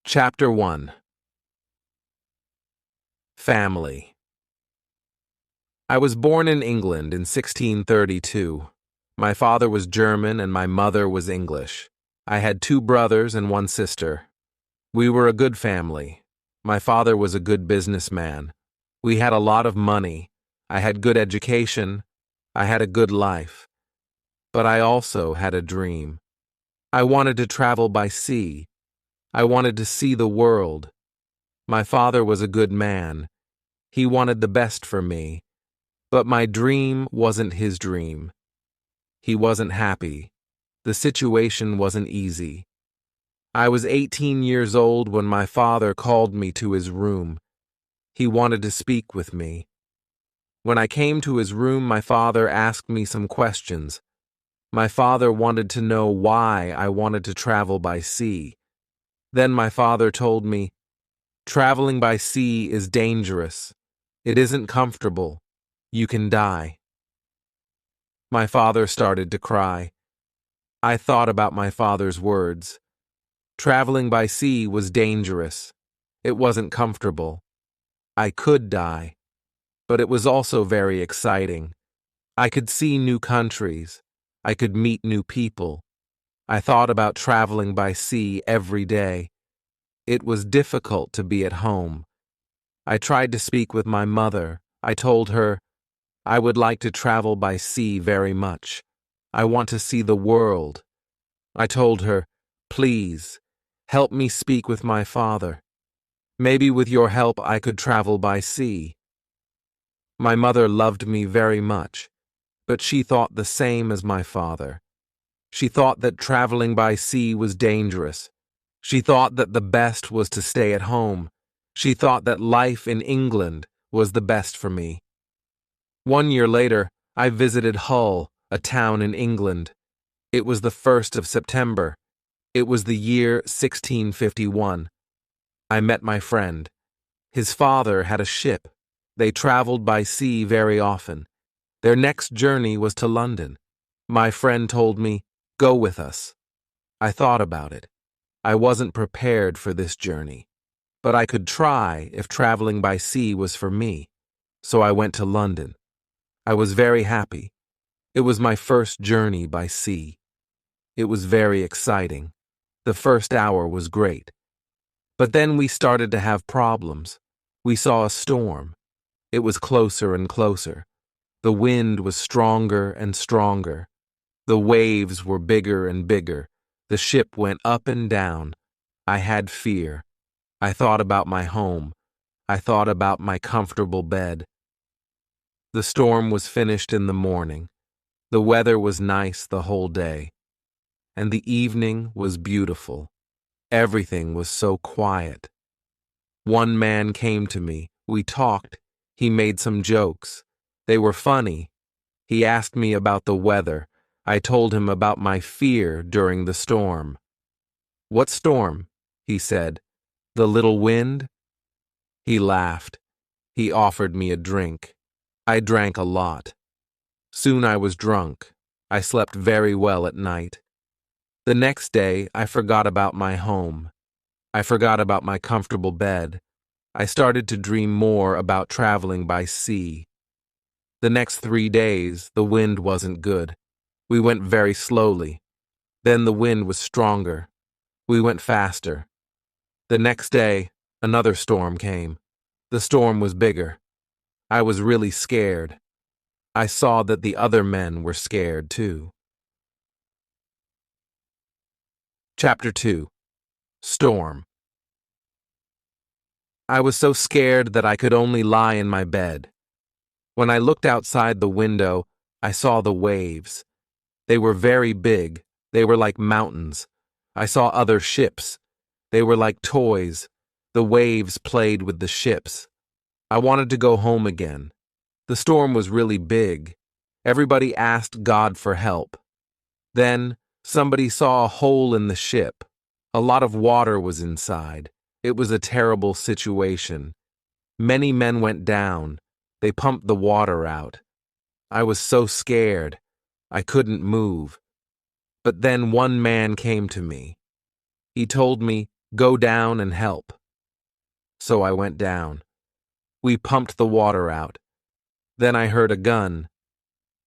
Chapter 1. Family. I was born in England in 1632. My father was German and my mother was English. I had 2 brothers and 1 sister. We were a good family. My father was a good businessman. We had a lot of money. I had good education. I had a good life. But I also had a dream. I wanted to travel by sea. I wanted to see the world. My father was a good man. He wanted the best for me. But my dream wasn't his dream. He wasn't happy. The situation wasn't easy. I was 18 years old when my father called me to his room. He wanted to speak with me. When I came to his room, my father asked me some questions. My father wanted to know why I wanted to travel by sea. Then my father told me, "Traveling by sea is dangerous. It isn't comfortable. You can die." My father started to cry. I thought about my father's words. Traveling by sea was dangerous. It wasn't comfortable. I could die, but it was also very exciting. I could see new countries. I could meet new people. I thought about traveling by sea every day. It was difficult to be at home. I tried to speak with my mother. I told her, "I would like to travel by sea very much. I want to see the world." I told her, "Please, help me speak with my father. Maybe with your help I could travel by sea." My mother loved me very much, but she thought the same as my father. She thought that traveling by sea was dangerous. She thought that the best was to stay at home. She thought that life in England was the best for me. 1 year later, I visited Hull, a town in England. It was the 1st of September. It was the year 1651. I met my friend. His father had a ship. They traveled by sea very often. Their next journey was to London. My friend told me, "Go with us." I thought about it. I wasn't prepared for this journey, but I could try if traveling by sea was for me. So I went to London. I was very happy. It was my first journey by sea. It was very exciting. The first hour was great. But then we started to have problems. We saw a storm. It was closer and closer. The wind was stronger and stronger. The waves were bigger and bigger. The ship went up and down. I had fear. I thought about my home. I thought about my comfortable bed. The storm was finished in the morning. The weather was nice the whole day. And the evening was beautiful. Everything was so quiet. One man came to me. We talked. He made some jokes. They were funny. He asked me about the weather. I told him about my fear during the storm. "What storm?" he said. "The little wind?" He laughed. He offered me a drink. I drank a lot. Soon I was drunk. I slept very well at night. The next day, I forgot about my home. I forgot about my comfortable bed. I started to dream more about traveling by sea. The next 3 days, the wind wasn't good. We went very slowly. Then the wind was stronger. We went faster. The next day, another storm came. The storm was bigger. I was really scared. I saw that the other men were scared too. Chapter 2. Storm. I was so scared that I could only lie in my bed. When I looked outside the window, I saw the waves. They were very big. They were like mountains. I saw other ships. They were like toys. The waves played with the ships. I wanted to go home again. The storm was really big. Everybody asked God for help. Then, somebody saw a hole in the ship. A lot of water was inside. It was a terrible situation. Many men went down. They pumped the water out. I was so scared. I couldn't move. But then one man came to me. He told me, Go down and help." So I went down. We pumped the water out. Then I heard a gun.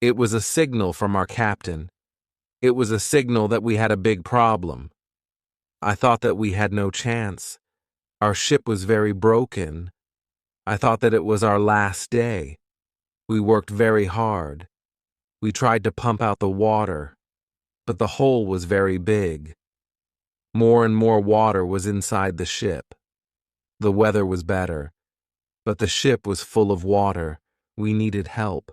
It was a signal from our captain. It was a signal that we had a big problem. I thought that we had no chance. Our ship was very broken. I thought that it was our last day. We worked very hard. We tried to pump out the water, but the hole was very big. More and more water was inside the ship. The weather was better, but the ship was full of water. We needed help.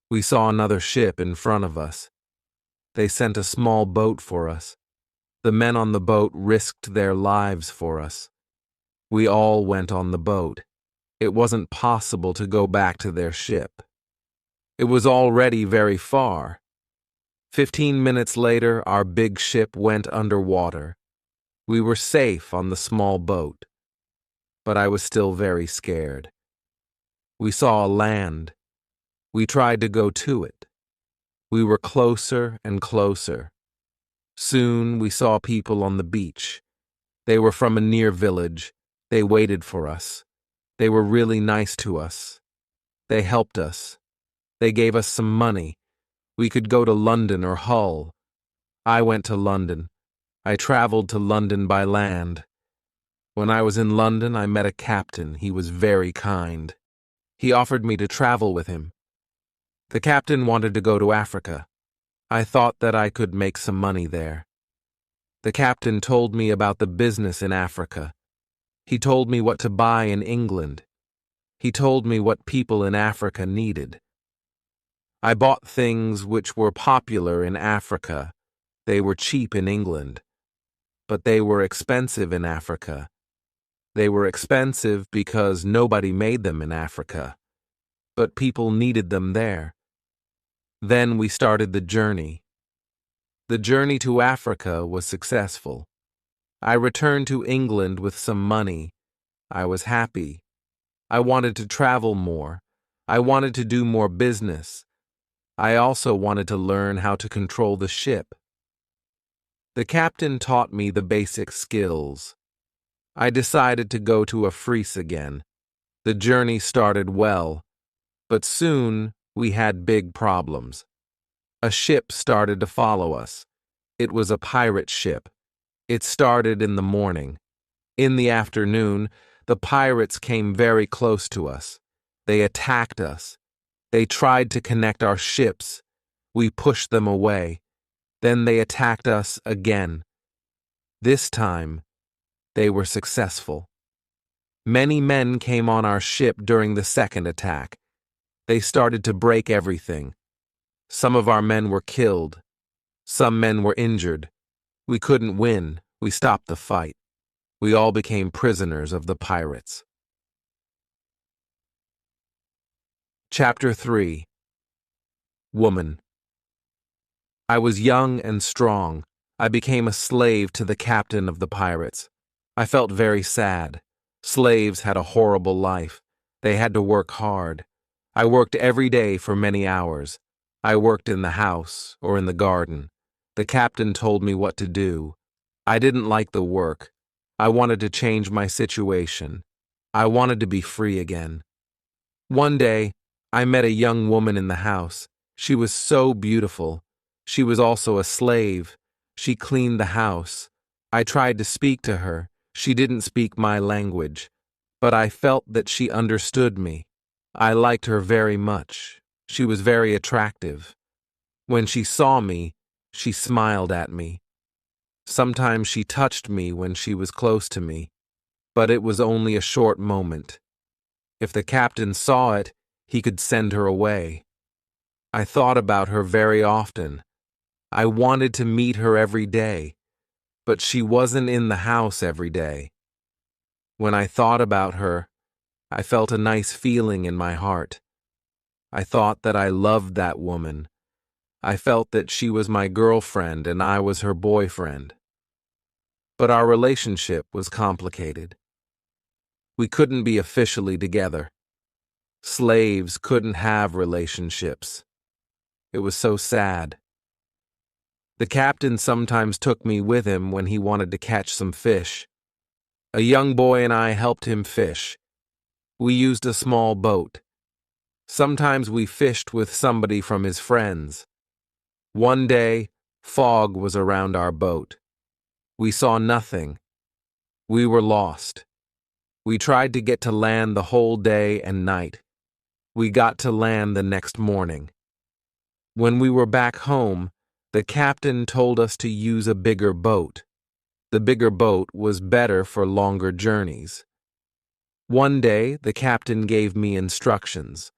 We saw another ship in front of us. They sent a small boat for us. The men on the boat risked their lives for us. We all went on the boat. It wasn't possible to go back to their ship. It was already very far. 15 minutes later, our big ship went underwater. We were safe on the small boat, but I was still very scared. We saw a land. We tried to go to it. We were closer and closer. Soon we saw people on the beach. They were from a near village. They waited for us. They were really nice to us. They helped us. They gave us some money. We could go to London or Hull. I went to London. I traveled to London by land. When I was in London, I met a captain. He was very kind. He offered me to travel with him. The captain wanted to go to Africa. I thought that I could make some money there. The captain told me about the business in Africa. He told me what to buy in England. He told me what people in Africa needed. I bought things which were popular in Africa. They were cheap in England, but they were expensive in Africa. They were expensive because nobody made them in Africa, but people needed them there. Then we started the journey. The journey to Africa was successful. I returned to England with some money. I was happy. I wanted to travel more. I wanted to do more business. I also wanted to learn how to control the ship. The captain taught me the basic skills. I decided to go to Africe again. The journey started well, but soon we had big problems. A ship started to follow us. It was a pirate ship. It started in the morning. In the afternoon, the pirates came very close to us. They attacked us. They tried to connect our ships. We pushed them away. Then they attacked us again. This time, they were successful. Many men came on our ship during the second attack. They started to break everything. Some of our men were killed. Some men were injured. We couldn't win. We stopped the fight. We all became prisoners of the pirates. Chapter 3. Woman. I was young and strong. I became a slave to the captain of the pirates. I felt very sad. Slaves had a horrible life. They had to work hard. I worked every day for many hours. I worked in the house or in the garden. The captain told me what to do. I didn't like the work. I wanted to change my situation. I wanted to be free again. One day, I met a young woman in the house. She was so beautiful. She was also a slave. She cleaned the house. I tried to speak to her. She didn't speak my language, but I felt that she understood me. I liked her very much. She was very attractive. When she saw me, she smiled at me. Sometimes she touched me when she was close to me, but it was only a short moment. If the captain saw it, he could send her away. I thought about her very often. I wanted to meet her every day, but she wasn't in the house every day. When I thought about her, I felt a nice feeling in my heart. I thought that I loved that woman. I felt that she was my girlfriend and I was her boyfriend. But our relationship was complicated. We couldn't be officially together. Slaves couldn't have relationships. It was so sad. The captain sometimes took me with him when he wanted to catch some fish. A young boy and I helped him fish. We used a small boat. Sometimes we fished with somebody from his friends. One day, fog was around our boat. We saw nothing. We were lost. We tried to get to land the whole day and night. We got to land the next morning. When we were back home, the captain told us to use a bigger boat. The bigger boat was better for longer journeys. One day, the captain gave me instructions.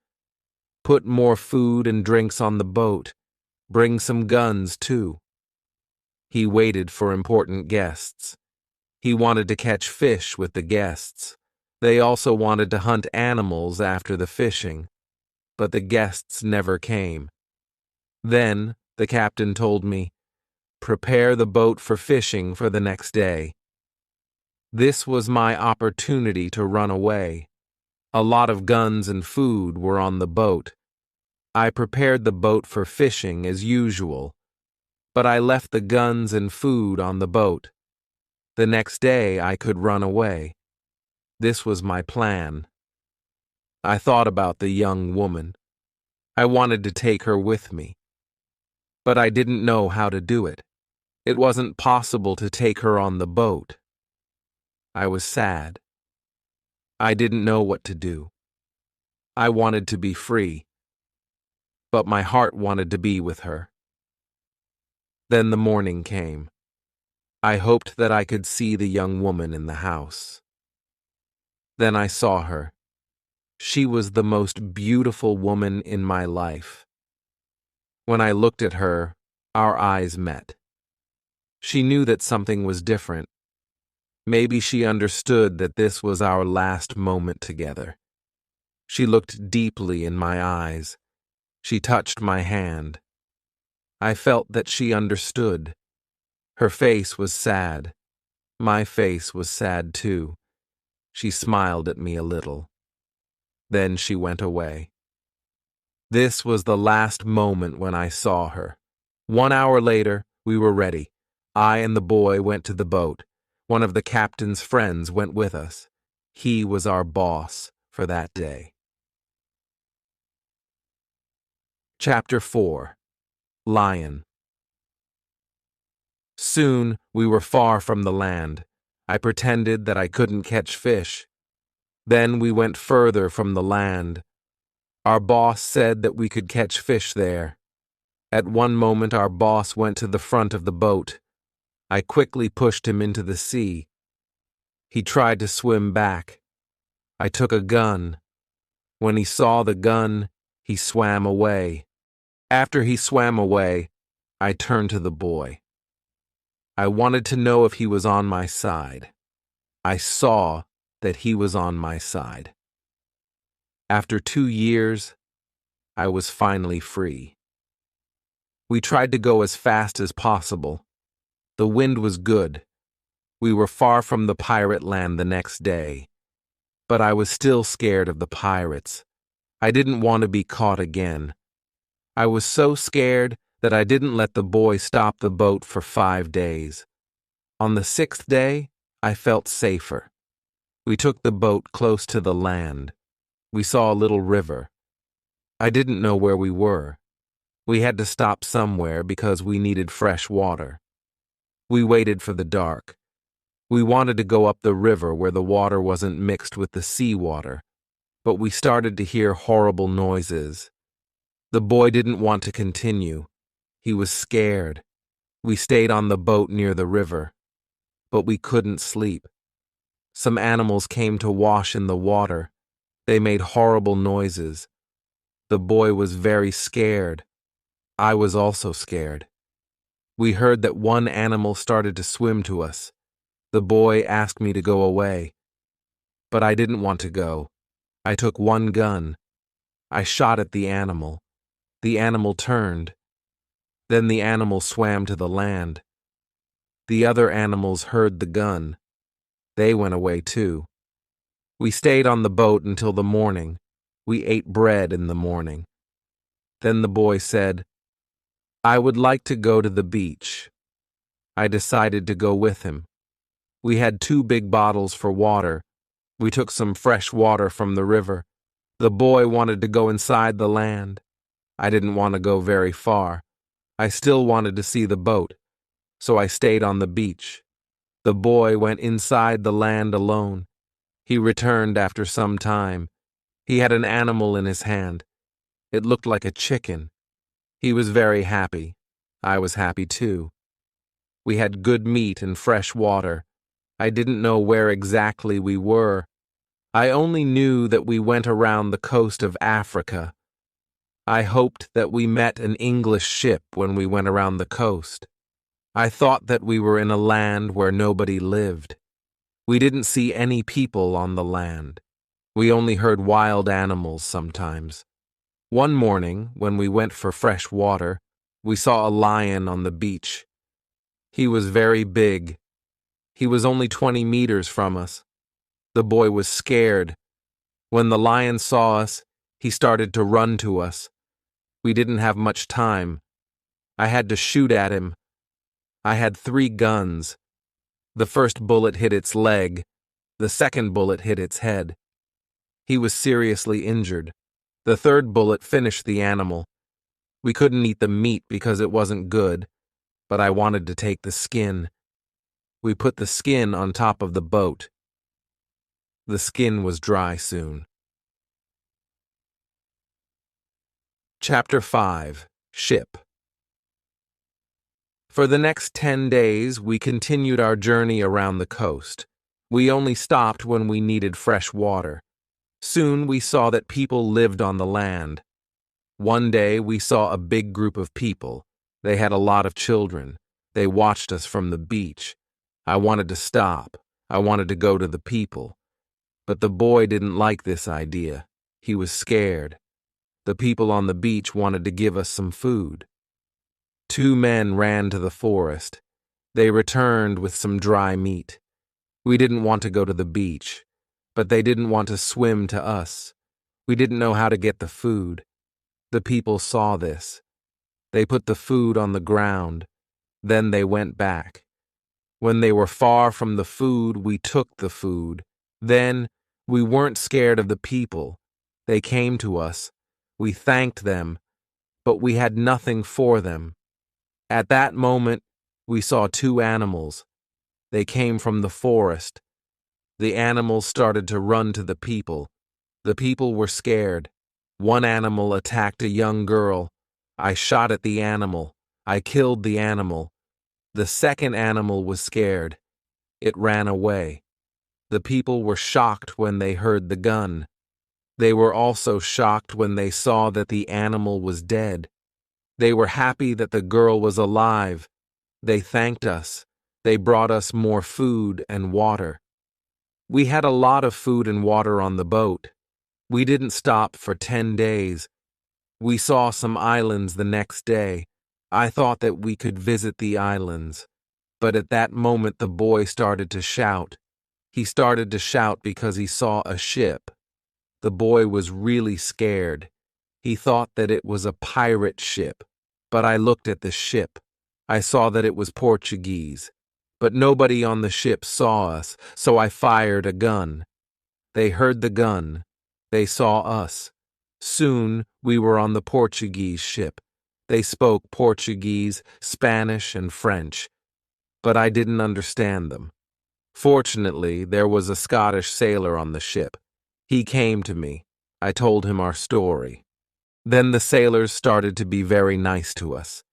Put more food and drinks on the boat. Bring some guns, too. He waited for important guests. He wanted to catch fish with the guests. They also wanted to hunt animals after the fishing, but the guests never came. Then, the captain told me, prepare the boat for fishing for the next day. This was my opportunity to run away. A lot of guns and food were on the boat. I prepared the boat for fishing as usual, but I left the guns and food on the boat. The next day I could run away. This was my plan. I thought about the young woman. I wanted to take her with me. But I didn't know how to do it. It wasn't possible to take her on the boat. I was sad. I didn't know what to do. I wanted to be free, but my heart wanted to be with her. Then the morning came. I hoped that I could see the young woman in the house. Then I saw her. She was the most beautiful woman in my life. When I looked at her, our eyes met. She knew that something was different. Maybe she understood that this was our last moment together. She looked deeply in my eyes. She touched my hand. I felt that she understood. Her face was sad. My face was sad too. She smiled at me a little. Then she went away. This was the last moment when I saw her. 1 hour later, we were ready. I and the boy went to the boat. One of the captain's friends went with us. He was our boss for that day. Chapter 4. Lion. Soon we were far from the land. I pretended that I couldn't catch fish. Then we went further from the land. Our boss said that we could catch fish there. At one moment our boss went to the front of the boat. I quickly pushed him into the sea. He tried to swim back. I took a gun. When he saw the gun, he swam away. After he swam away, I turned to the boy. I wanted to know if he was on my side. I saw that he was on my side. After 2 years, I was finally free. We tried to go as fast as possible. The wind was good. We were far from the pirate land the next day. But I was still scared of the pirates. I didn't want to be caught again. I was so scared that I didn't let the boy stop the boat for 5 days. On the 6th day, I felt safer. We took the boat close to the land. We saw a little river. I didn't know where we were. We had to stop somewhere because we needed fresh water. We waited for the dark. We wanted to go up the river where the water wasn't mixed with the seawater, but we started to hear horrible noises. The boy didn't want to continue. He was scared. We stayed on the boat near the river, but we couldn't sleep. Some animals came to wash in the water. They made horrible noises. The boy was very scared. I was also scared. We heard that one animal started to swim to us. The boy asked me to go away, but I didn't want to go. I took one gun. I shot at the animal. The animal turned. Then the animal swam to the land. The other animals heard the gun. They went away too. We stayed on the boat until the morning. We ate bread in the morning. Then the boy said, I would like to go to the beach. I decided to go with him. We had 2 big bottles for water. We took some fresh water from the river. The boy wanted to go inside the land. I didn't want to go very far. I still wanted to see the boat, so I stayed on the beach. The boy went inside the land alone. He returned after some time. He had an animal in his hand. It looked like a chicken. He was very happy. I was happy too. We had good meat and fresh water. I didn't know where exactly we were. I only knew that we went around the coast of Africa. I hoped that we met an English ship when we went around the coast. I thought that we were in a land where nobody lived. We didn't see any people on the land. We only heard wild animals sometimes. One morning, when we went for fresh water, we saw a lion on the beach. He was very big. He was only 20 meters from us. The boy was scared. When the lion saw us, he started to run to us. We didn't have much time. I had to shoot at him. I had 3 guns. The first bullet hit its leg. The second bullet hit its head. He was seriously injured. The third bullet finished the animal. We couldn't eat the meat because it wasn't good, but I wanted to take the skin. We put the skin on top of the boat. The skin was dry soon. Chapter 5. Ship. For the next 10 days, we continued our journey around the coast. We only stopped when we needed fresh water. Soon we saw that people lived on the land. One day we saw a big group of people. They had a lot of children. They watched us from the beach. I wanted to stop. I wanted to go to the people. But the boy didn't like this idea. He was scared. The people on the beach wanted to give us some food. 2 men ran to the forest. They returned with some dry meat. We didn't want to go to the beach, but they didn't want to swim to us. We didn't know how to get the food. The people saw this. They put the food on the ground. Then they went back. When they were far from the food, we took the food. Then we weren't scared of the people. They came to us. We thanked them, but we had nothing for them. At that moment, we saw 2 animals. They came from the forest. The animals started to run to the people. The people were scared. One animal attacked a young girl. I shot at the animal. I killed the animal. The second animal was scared. It ran away. The people were shocked when they heard the gun. They were also shocked when they saw that the animal was dead. They were happy that the girl was alive. They thanked us. They brought us more food and water. We had a lot of food and water on the boat. We didn't stop for 10 days. We saw some islands the next day. I thought that we could visit the islands. But at that moment the boy started to shout. He started to shout because he saw a ship. The boy was really scared. He thought that it was a pirate ship. But I looked at the ship. I saw that it was Portuguese. But nobody on the ship saw us, so I fired a gun. They heard the gun. They saw us. Soon we were on the Portuguese ship. They spoke Portuguese, Spanish, and French, but I didn't understand them. Fortunately, there was a Scottish sailor on the ship. He came to me. I told him our story. Then the sailors started to be very nice to us.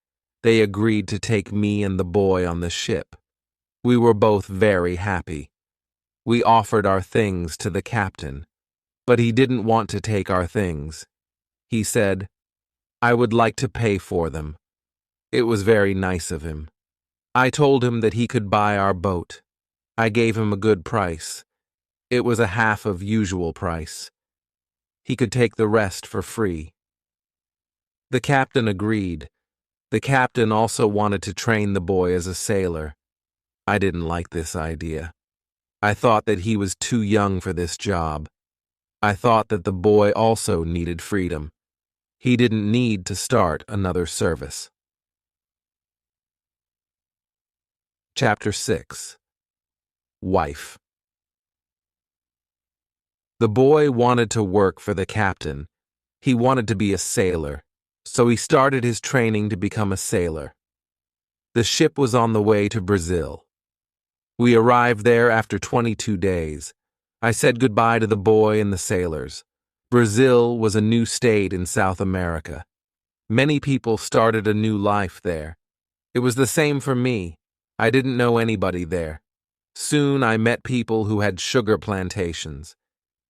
They agreed to take me and the boy on the ship. We were both very happy. We offered our things to the captain, but he didn't want to take our things. He said, I would like to pay for them. It was very nice of him. I told him that he could buy our boat. I gave him a good price. It was a half of usual price. He could take the rest for free. The captain agreed. The captain also wanted to train the boy as a sailor. I didn't like this idea. I thought that he was too young for this job. I thought that the boy also needed freedom. He didn't need to start another service. Chapter 6. Wife. The boy wanted to work for the captain. He wanted to be a sailor, so he started his training to become a sailor. The ship was on the way to Brazil. We arrived there after 22 days. I said goodbye to the boy and the sailors. Brazil was a new state in South America. Many people started a new life there. It was the same for me. I didn't know anybody there. Soon I met people who had sugar plantations.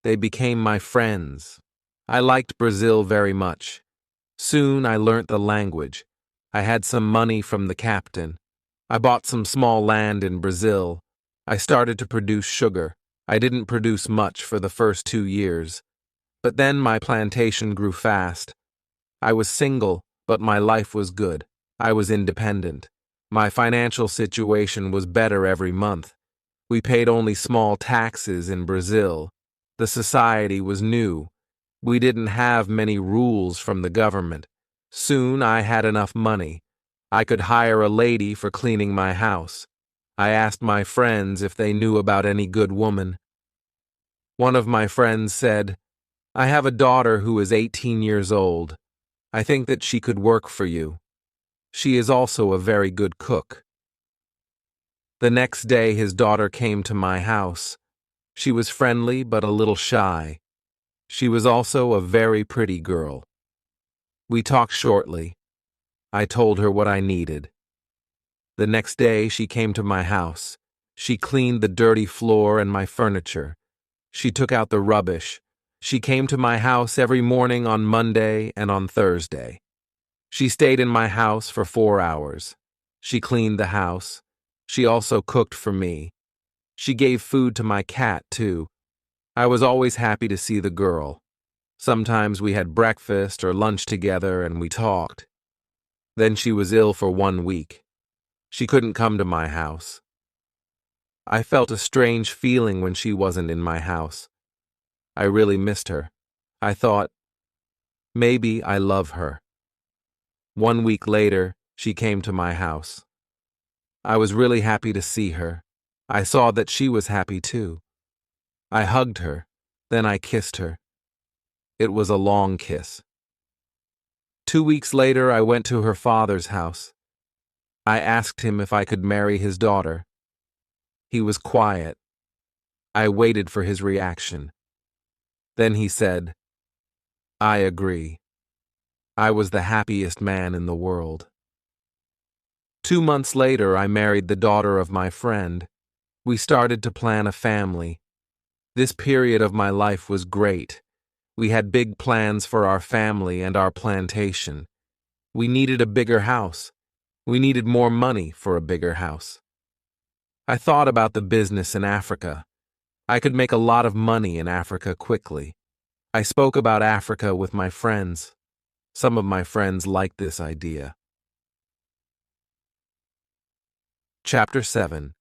They became my friends. I liked Brazil very much. Soon I learnt the language. I had some money from the captain. I bought some small land in Brazil. I started to produce sugar. I didn't produce much for the first 2 years. But then my plantation grew fast. I was single, but my life was good. I was independent. My financial situation was better every month. We paid only small taxes in Brazil. The society was new. We didn't have many rules from the government. Soon I had enough money. I could hire a lady for cleaning my house. I asked my friends if they knew about any good woman. One of my friends said, "I have a daughter who is 18 years old. I think that she could work for you. She is also a very good cook." The next day his daughter came to my house. She was friendly but a little shy. She was also a very pretty girl. We talked shortly. I told her what I needed. The next day she came to my house. She cleaned the dirty floor and my furniture. She took out the rubbish. She came to my house every morning on Monday and on Thursday. She stayed in my house for 4 hours. She cleaned the house. She also cooked for me. She gave food to my cat, too. I was always happy to see the girl. Sometimes we had breakfast or lunch together and we talked. Then she was ill for 1 week. She couldn't come to my house. I felt a strange feeling when she wasn't in my house. I really missed her. I thought, maybe I love her. 1 week later, she came to my house. I was really happy to see her. I saw that she was happy too. I hugged her, then I kissed her. It was a long kiss. 2 weeks later, I went to her father's house. I asked him if I could marry his daughter. He was quiet. I waited for his reaction. Then he said, "I agree." I was the happiest man in the world. 2 months later, I married the daughter of my friend. We started to plan a family. This period of my life was great. We had big plans for our family and our plantation. We needed a bigger house. We needed more money for a bigger house. I thought about the business in Africa. I could make a lot of money in Africa quickly. I spoke about Africa with my friends. Some of my friends liked this idea. Chapter 7.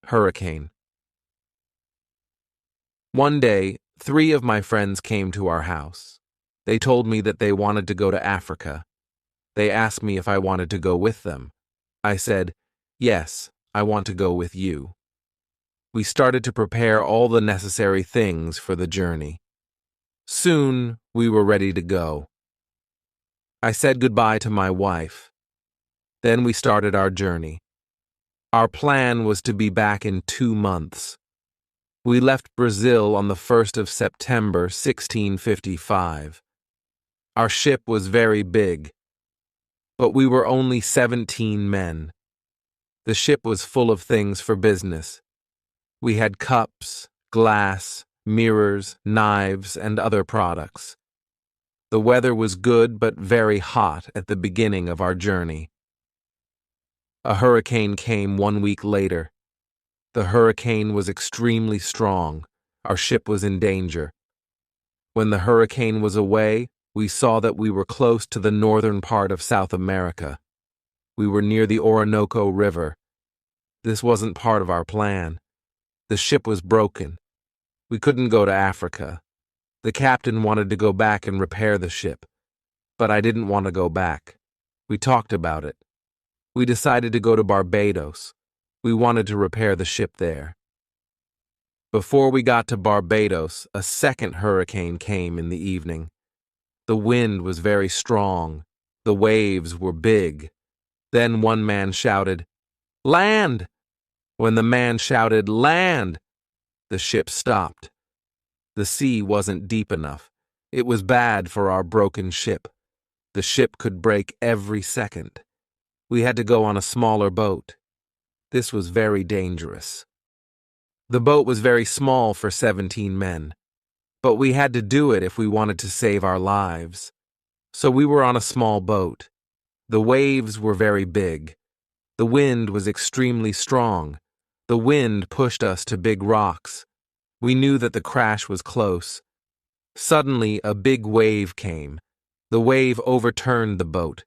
Hurricane. One day, 3 of my friends came to our house. They told me that they wanted to go to Africa. They asked me if I wanted to go with them. I said, "Yes, I want to go with you." We started to prepare all the necessary things for the journey. Soon, we were ready to go. I said goodbye to my wife. Then we started our journey. Our plan was to be back in 2 months. We left Brazil on the 1st of September, 1655. Our ship was very big, but we were only 17 men. The ship was full of things for business. We had cups, glass, mirrors, knives, and other products. The weather was good but very hot at the beginning of our journey. A hurricane came 1 week later. The hurricane was extremely strong. Our ship was in danger. When the hurricane was away, we saw that we were close to the northern part of South America. We were near the Orinoco River. This wasn't part of our plan. The ship was broken. We couldn't go to Africa. The captain wanted to go back and repair the ship, but I didn't want to go back. We talked about it. We decided to go to Barbados. We wanted to repair the ship there. Before we got to Barbados, a second hurricane came in the evening. The wind was very strong. The waves were big. Then one man shouted, "Land!" When the man shouted, "Land!" the ship stopped. The sea wasn't deep enough. It was bad for our broken ship. The ship could break every second. We had to go on a smaller boat. This was very dangerous. The boat was very small for 17 men, but we had to do it if we wanted to save our lives. So we were on a small boat. The waves were very big. The wind was extremely strong. The wind pushed us to big rocks. We knew that the crash was close. Suddenly, a big wave came. The wave overturned the boat.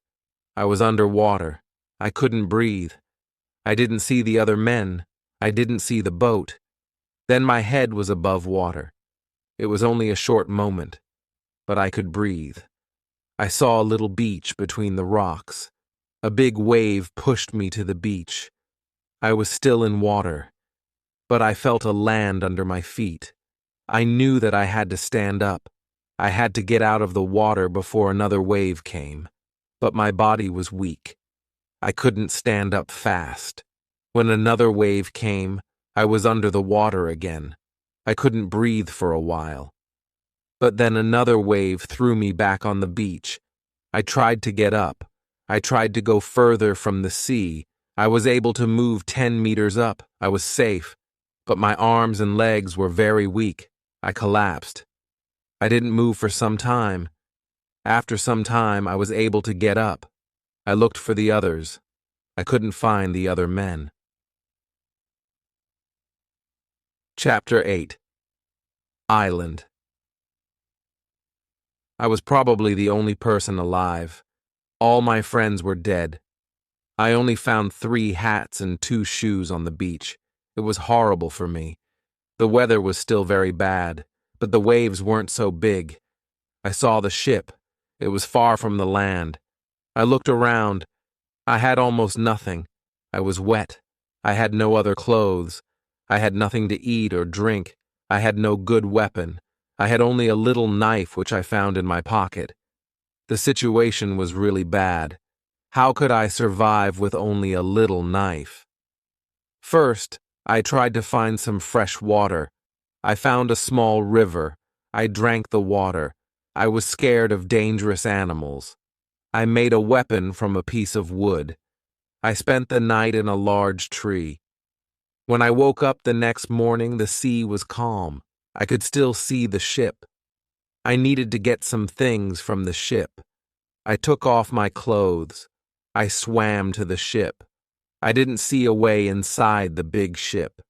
I was underwater. I couldn't breathe. I didn't see the other men. I didn't see the boat. Then my head was above water. It was only a short moment, but I could breathe. I saw a little beach between the rocks. A big wave pushed me to the beach. I was still in water, but I felt a land under my feet. I knew that I had to stand up. I had to get out of the water before another wave came, but my body was weak. I couldn't stand up fast. When another wave came, I was under the water again. I couldn't breathe for a while. But then another wave threw me back on the beach. I tried to get up. I tried to go further from the sea. I was able to move 10 meters up. I was safe. But my arms and legs were very weak. I collapsed. I didn't move for some time. After some time, I was able to get up. I looked for the others. I couldn't find the other men. Chapter 8. Island. I was probably the only person alive. All my friends were dead. I only found 3 hats and 2 shoes on the beach. It was horrible for me. The weather was still very bad, but the waves weren't so big. I saw the ship. It was far from the land. I looked around. I had almost nothing. I was wet. I had no other clothes. I had nothing to eat or drink. I had no good weapon. I had only a little knife which I found in my pocket. The situation was really bad. How could I survive with only a little knife? First, I tried to find some fresh water. I found a small river. I drank the water. I was scared of dangerous animals. I made a weapon from a piece of wood. I spent the night in a large tree. When I woke up the next morning, the sea was calm. I could still see the ship. I needed to get some things from the ship. I took off my clothes. I swam to the ship. I didn't see a way inside the big ship.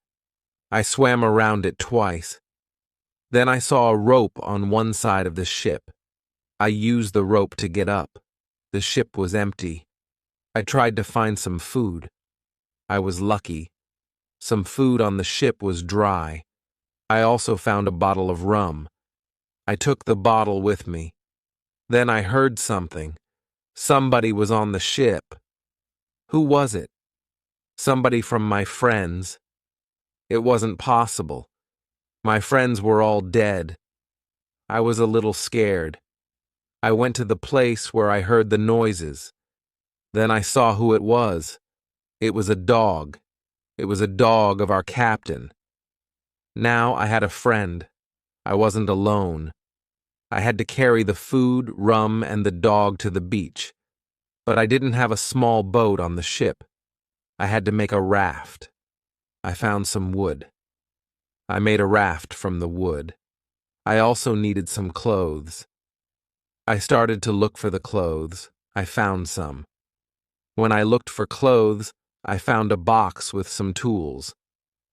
I swam around it twice. Then I saw a rope on one side of the ship. I used the rope to get up. The ship was empty. I tried to find some food. I was lucky. Some food on the ship was dry. I also found a bottle of rum. I took the bottle with me. Then I heard something. Somebody was on the ship. Who was it? Somebody from my friends. It wasn't possible. My friends were all dead. I was a little scared. I went to the place where I heard the noises. Then I saw who it was. It was a dog. It was a dog of our captain. Now I had a friend. I wasn't alone. I had to carry the food, rum, and the dog to the beach. But I didn't have a small boat on the ship. I had to make a raft. I found some wood. I made a raft from the wood. I also needed some clothes. I started to look for the clothes. I found some. When I looked for clothes, I found a box with some tools.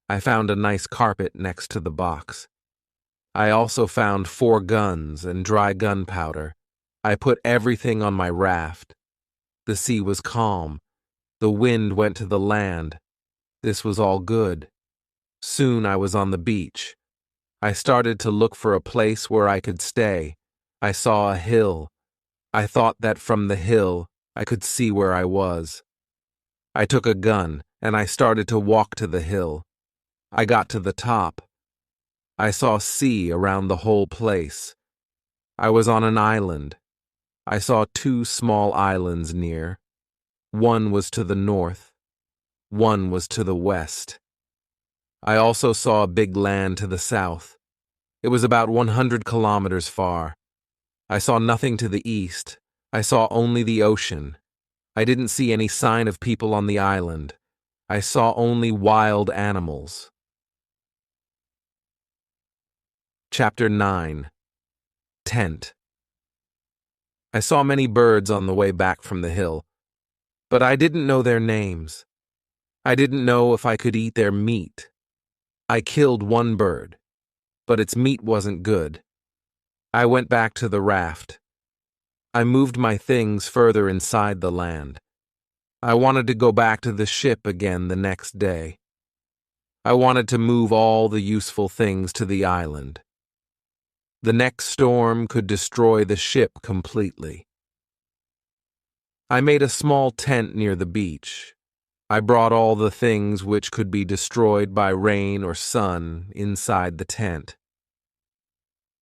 I found a nice carpet next to the box. I also found 4 guns and dry gunpowder. I put everything on my raft. The sea was calm. The wind went to the land. This was all good. Soon I was on the beach. I started to look for a place where I could stay. I saw a hill. I thought that from the hill I could see where I was. I took a gun, and I started to walk to the hill. I got to the top. I saw sea around the whole place. I was on an island. I saw two small islands near. One was to the north. One was to the west. I also saw a big land to the south. It was about 100 kilometers far. I saw nothing to the east. I saw only the ocean. I didn't see any sign of people on the island. I saw only wild animals. Chapter 9. Tent. I saw many birds on the way back from the hill, but I didn't know their names. I didn't know if I could eat their meat. I killed one bird, but its meat wasn't good. I went back to the raft. I moved my things further inside the land. I wanted to go back to the ship again the next day. I wanted to move all the useful things to the island. The next storm could destroy the ship completely. I made a small tent near the beach. I brought all the things which could be destroyed by rain or sun inside the tent.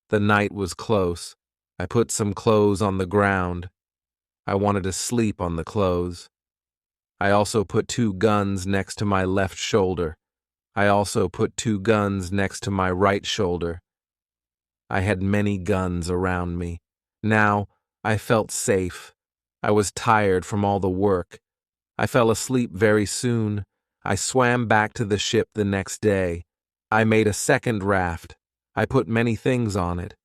The night was close. I put some clothes on the ground. I wanted to sleep on the clothes. I also put 2 guns next to my left shoulder. I also put 2 guns next to my right shoulder. I had many guns around me. Now I felt safe. I was tired from all the work. I fell asleep very soon. I swam back to the ship the next day. I made a second raft. I put many things on it.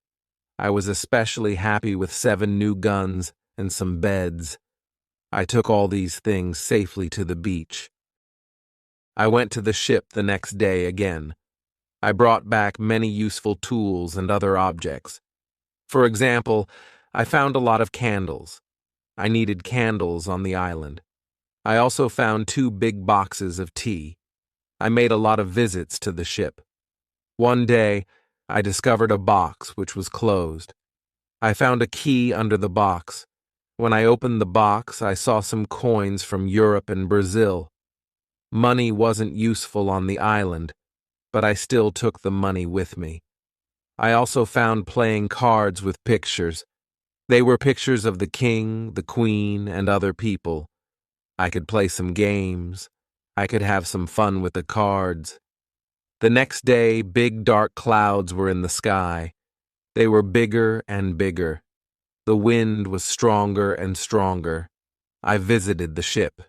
I was especially happy with 7 new guns and some beds. I took all these things safely to the beach. I went to the ship the next day again. I brought back many useful tools and other objects. For example, I found a lot of candles. I needed candles on the island. I also found 2 big boxes of tea. I made a lot of visits to the ship. One day, I discovered a box which was closed. I found a key under the box. When I opened the box, I saw some coins from Europe and Brazil. Money wasn't useful on the island, but I still took the money with me. I also found playing cards with pictures. They were pictures of the king, the queen, and other people. I could play some games. I could have some fun with the cards. The next day, big dark clouds were in the sky. They were bigger and bigger. The wind was stronger and stronger. I visited the ship.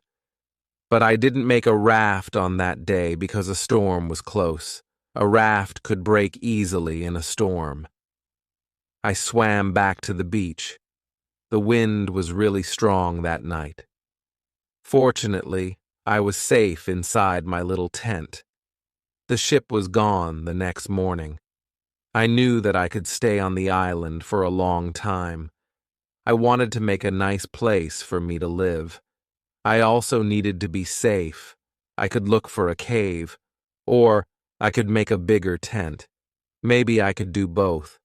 But I didn't make a raft on that day because a storm was close. A raft could break easily in a storm. I swam back to the beach. The wind was really strong that night. Fortunately, I was safe inside my little tent. The ship was gone the next morning. I knew that I could stay on the island for a long time. I wanted to make a nice place for me to live. I also needed to be safe. I could look for a cave, or I could make a bigger tent. Maybe I could do both.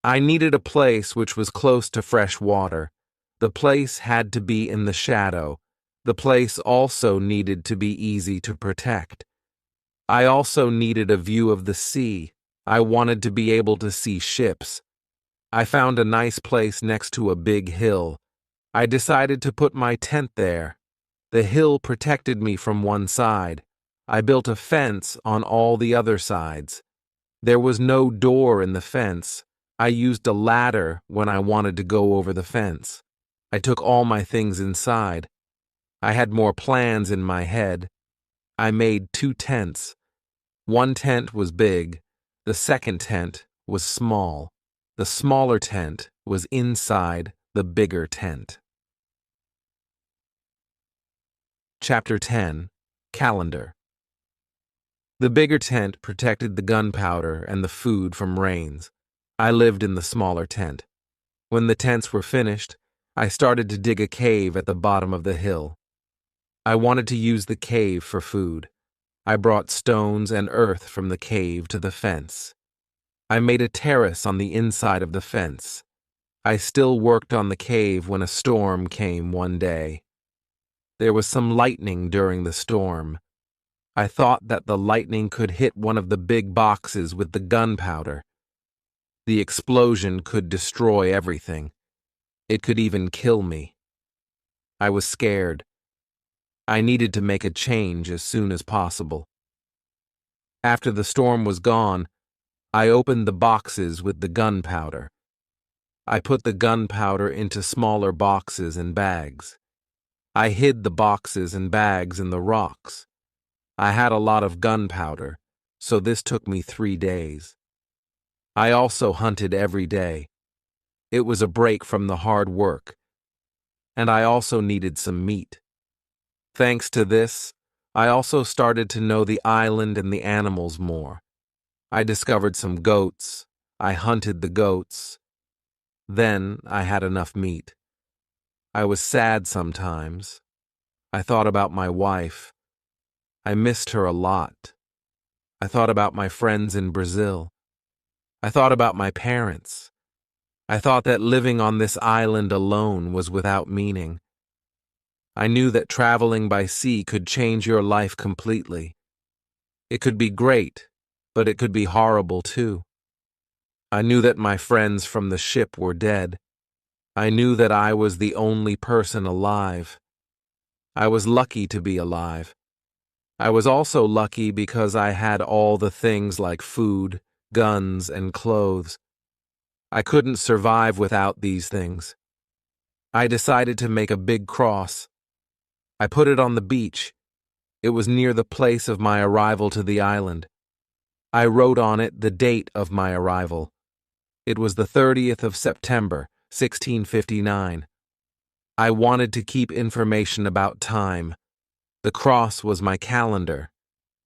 I needed a place which was close to fresh water. The place had to be in the shadow. The place also needed to be easy to protect. I also needed a view of the sea. I wanted to be able to see ships. I found a nice place next to a big hill. I decided to put my tent there. The hill protected me from one side. I built a fence on all the other sides. There was no door in the fence. I used a ladder when I wanted to go over the fence. I took all my things inside. I had more plans in my head. I made 2 tents. One tent was big. The second tent was small. The smaller tent was inside the bigger tent. Chapter 10. Calendar. The bigger tent protected the gunpowder and the food from rains. I lived in the smaller tent. When the tents were finished, I started to dig a cave at the bottom of the hill. I wanted to use the cave for food. I brought stones and earth from the cave to the fence. I made a terrace on the inside of the fence. I still worked on the cave when a storm came one day. There was some lightning during the storm. I thought that the lightning could hit one of the big boxes with the gunpowder. The explosion could destroy everything. It could even kill me. I was scared. I needed to make a change as soon as possible. After the storm was gone, I opened the boxes with the gunpowder. I put the gunpowder into smaller boxes and bags. I hid the boxes and bags in the rocks. I had a lot of gunpowder, so this took me 3 days. I also hunted every day. It was a break from the hard work, and I also needed some meat. Thanks to this, I also started to know the island and the animals more. I discovered some goats. I hunted the goats. Then I had enough meat. I was sad sometimes. I thought about my wife. I missed her a lot. I thought about my friends in Brazil. I thought about my parents. I thought that living on this island alone was without meaning. I knew that traveling by sea could change your life completely. It could be great, but it could be horrible too. I knew that my friends from the ship were dead. I knew that I was the only person alive. I was lucky to be alive. I was also lucky because I had all the things like food, guns, and clothes. I couldn't survive without these things. I decided to make a big cross. I put it on the beach. It was near the place of my arrival to the island. I wrote on it the date of my arrival. It was the 30th of September, 1659. I wanted to keep information about time. The cross was my calendar.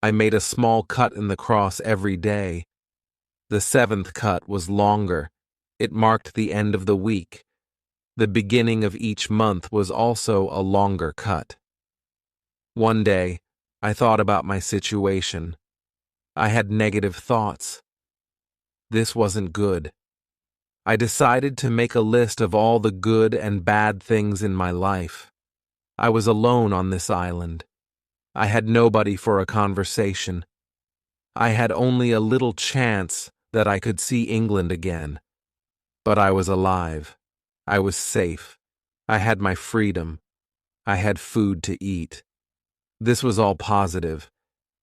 I made a small cut in the cross every day. The 7th cut was longer. It marked the end of the week. The beginning of each month was also a longer cut. One day, I thought about my situation. I had negative thoughts. This wasn't good. I decided to make a list of all the good and bad things in my life. I was alone on this island. I had nobody for a conversation. I had only a little chance that I could see England again. But I was alive. I was safe. I had my freedom. I had food to eat. This was all positive.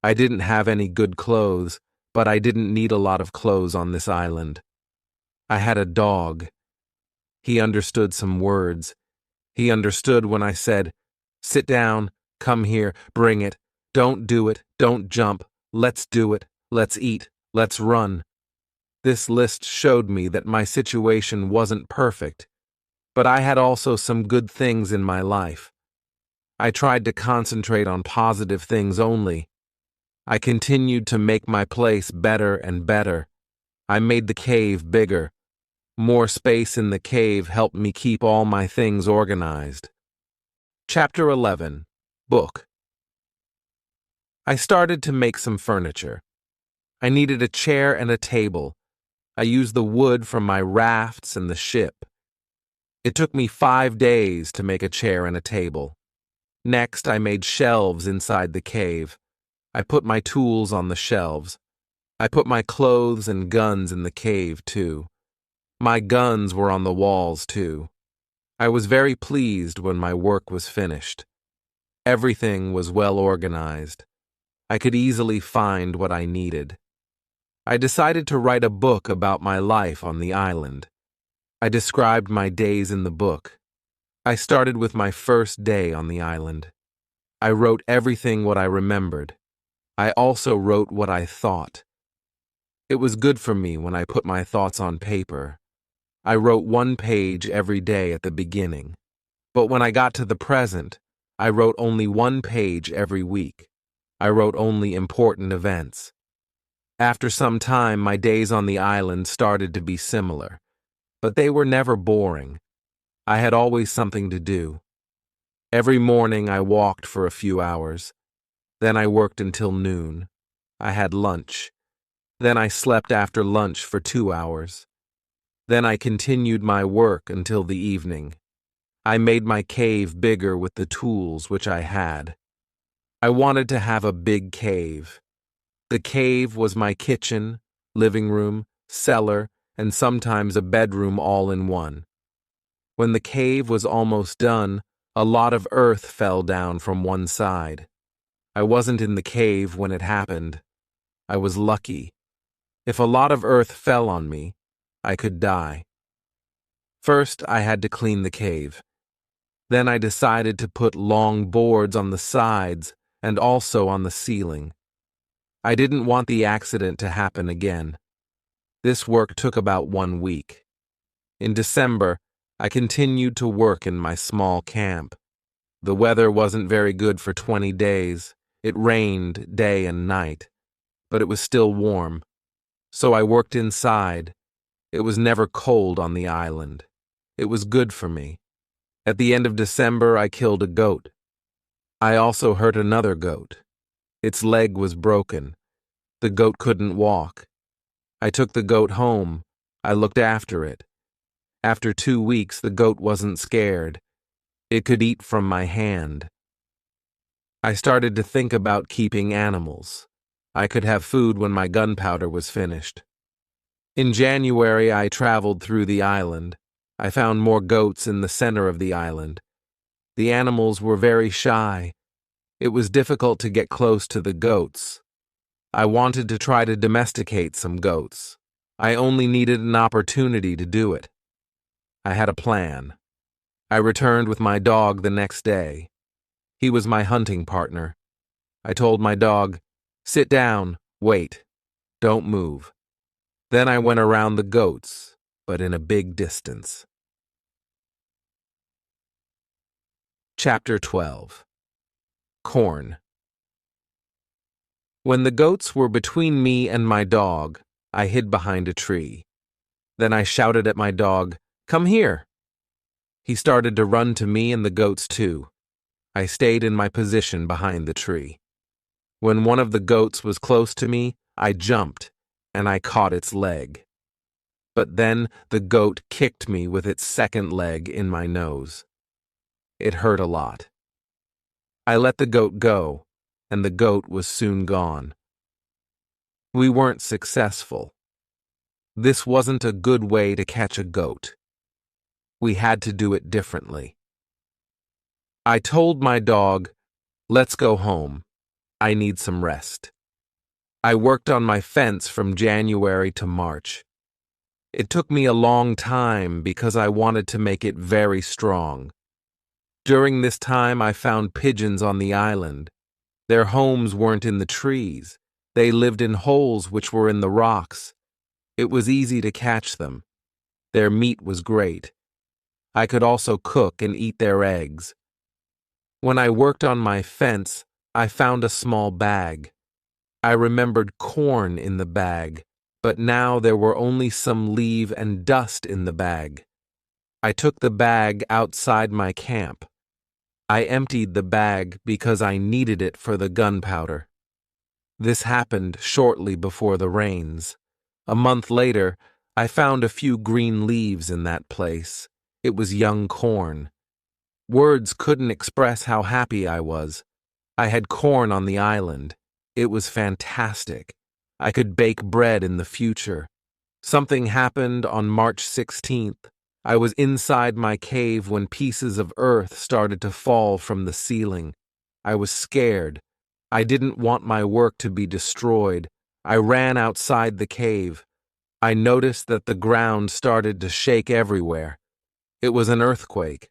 I didn't have any good clothes, but I didn't need a lot of clothes on this island. I had a dog. He understood some words. He understood when I said, "Sit down, come here, bring it, don't do it, don't jump, let's do it, let's eat, let's run." This list showed me that my situation wasn't perfect, but I had also some good things in my life. I tried to concentrate on positive things only. I continued to make my place better and better. I made the cave bigger. More space in the cave helped me keep all my things organized. Chapter 11. Book. I started to make some furniture. I needed a chair and a table. I used the wood from my rafts and the ship. It took me 5 days to make a chair and a table. Next, I made shelves inside the cave. I put my tools on the shelves. I put my clothes and guns in the cave, too. My guns were on the walls, too. I was very pleased when my work was finished. Everything was well organized. I could easily find what I needed. I decided to write a book about my life on the island. I described my days in the book. I started with my first day on the island. I wrote everything what I remembered. I also wrote what I thought. It was good for me when I put my thoughts on paper. I wrote 1 page every day at the beginning. But when I got to the present, I wrote only 1 page every week. I wrote only important events. After some time, my days on the island started to be similar, but they were never boring. I had always something to do. Every morning I walked for a few hours. Then I worked until noon. I had lunch. Then I slept after lunch for 2 hours. Then I continued my work until the evening. I made my cave bigger with the tools which I had. I wanted to have a big cave. The cave was my kitchen, living room, cellar, and sometimes a bedroom all in one. When the cave was almost done, a lot of earth fell down from one side. I wasn't in the cave when it happened. I was lucky. If a lot of earth fell on me, I could die. First, I had to clean the cave. Then I decided to put long boards on the sides and also on the ceiling. I didn't want the accident to happen again. This work took about 1 week. In December, I continued to work in my small camp. The weather wasn't very good for 20 days. It rained day and night, but it was still warm. So I worked inside. It was never cold on the island. It was good for me. At the end of December, I killed a goat. I also hurt another goat. Its leg was broken. The goat couldn't walk. I took the goat home. I looked after it. After 2 weeks, the goat wasn't scared. It could eat from my hand. I started to think about keeping animals. I could have food when my gunpowder was finished. In January, I traveled through the island. I found more goats in the center of the island. The animals were very shy. It was difficult to get close to the goats. I wanted to try to domesticate some goats. I only needed an opportunity to do it. I had a plan. I returned with my dog the next day. He was my hunting partner. I told my dog, "Sit down, wait, don't move." Then I went around the goats, but in a big distance. Chapter 12. Corn. When the goats were between me and my dog, I hid behind a tree. Then I shouted at my dog, "Come here." He started to run to me and the goats too. I stayed in my position behind the tree. When one of the goats was close to me, I jumped, and I caught its leg. But then the goat kicked me with its second leg in my nose. It hurt a lot. I let the goat go, and the goat was soon gone. We weren't successful. This wasn't a good way to catch a goat. We had to do it differently. I told my dog, "Let's go home. I need some rest." I worked on my fence from January to March. It took me a long time because I wanted to make it very strong. During this time, I found pigeons on the island. Their homes weren't in the trees. They lived in holes which were in the rocks. It was easy to catch them. Their meat was great. I could also cook and eat their eggs. When I worked on my fence, I found a small bag. I remembered corn in the bag, but now there were only some leaf and dust in the bag. I took the bag outside my camp. I emptied the bag because I needed it for the gunpowder. This happened shortly before the rains. A month later, I found a few green leaves in that place. It was young corn. Words couldn't express how happy I was. I had corn on the island. It was fantastic. I could bake bread in the future. Something happened on March 16th. I was inside my cave when pieces of earth started to fall from the ceiling. I was scared. I didn't want my work to be destroyed. I ran outside the cave. I noticed that the ground started to shake everywhere. It was an earthquake.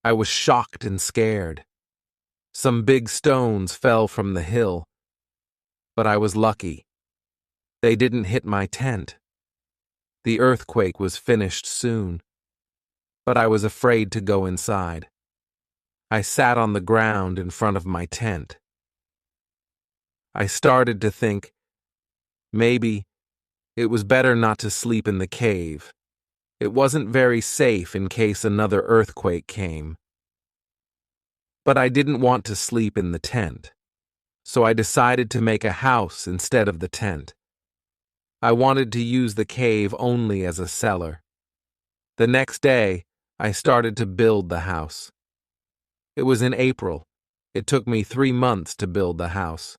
I was shocked and scared. Some big stones fell from the hill. But I was lucky. They didn't hit my tent. The earthquake was finished soon. But I was afraid to go inside. I sat on the ground in front of my tent. I started to think, maybe it was better not to sleep in the cave. It wasn't very safe in case another earthquake came. But I didn't want to sleep in the tent, so I decided to make a house instead of the tent. I wanted to use the cave only as a cellar. The next day, I started to build the house. It was in April. It took me 3 months to build the house.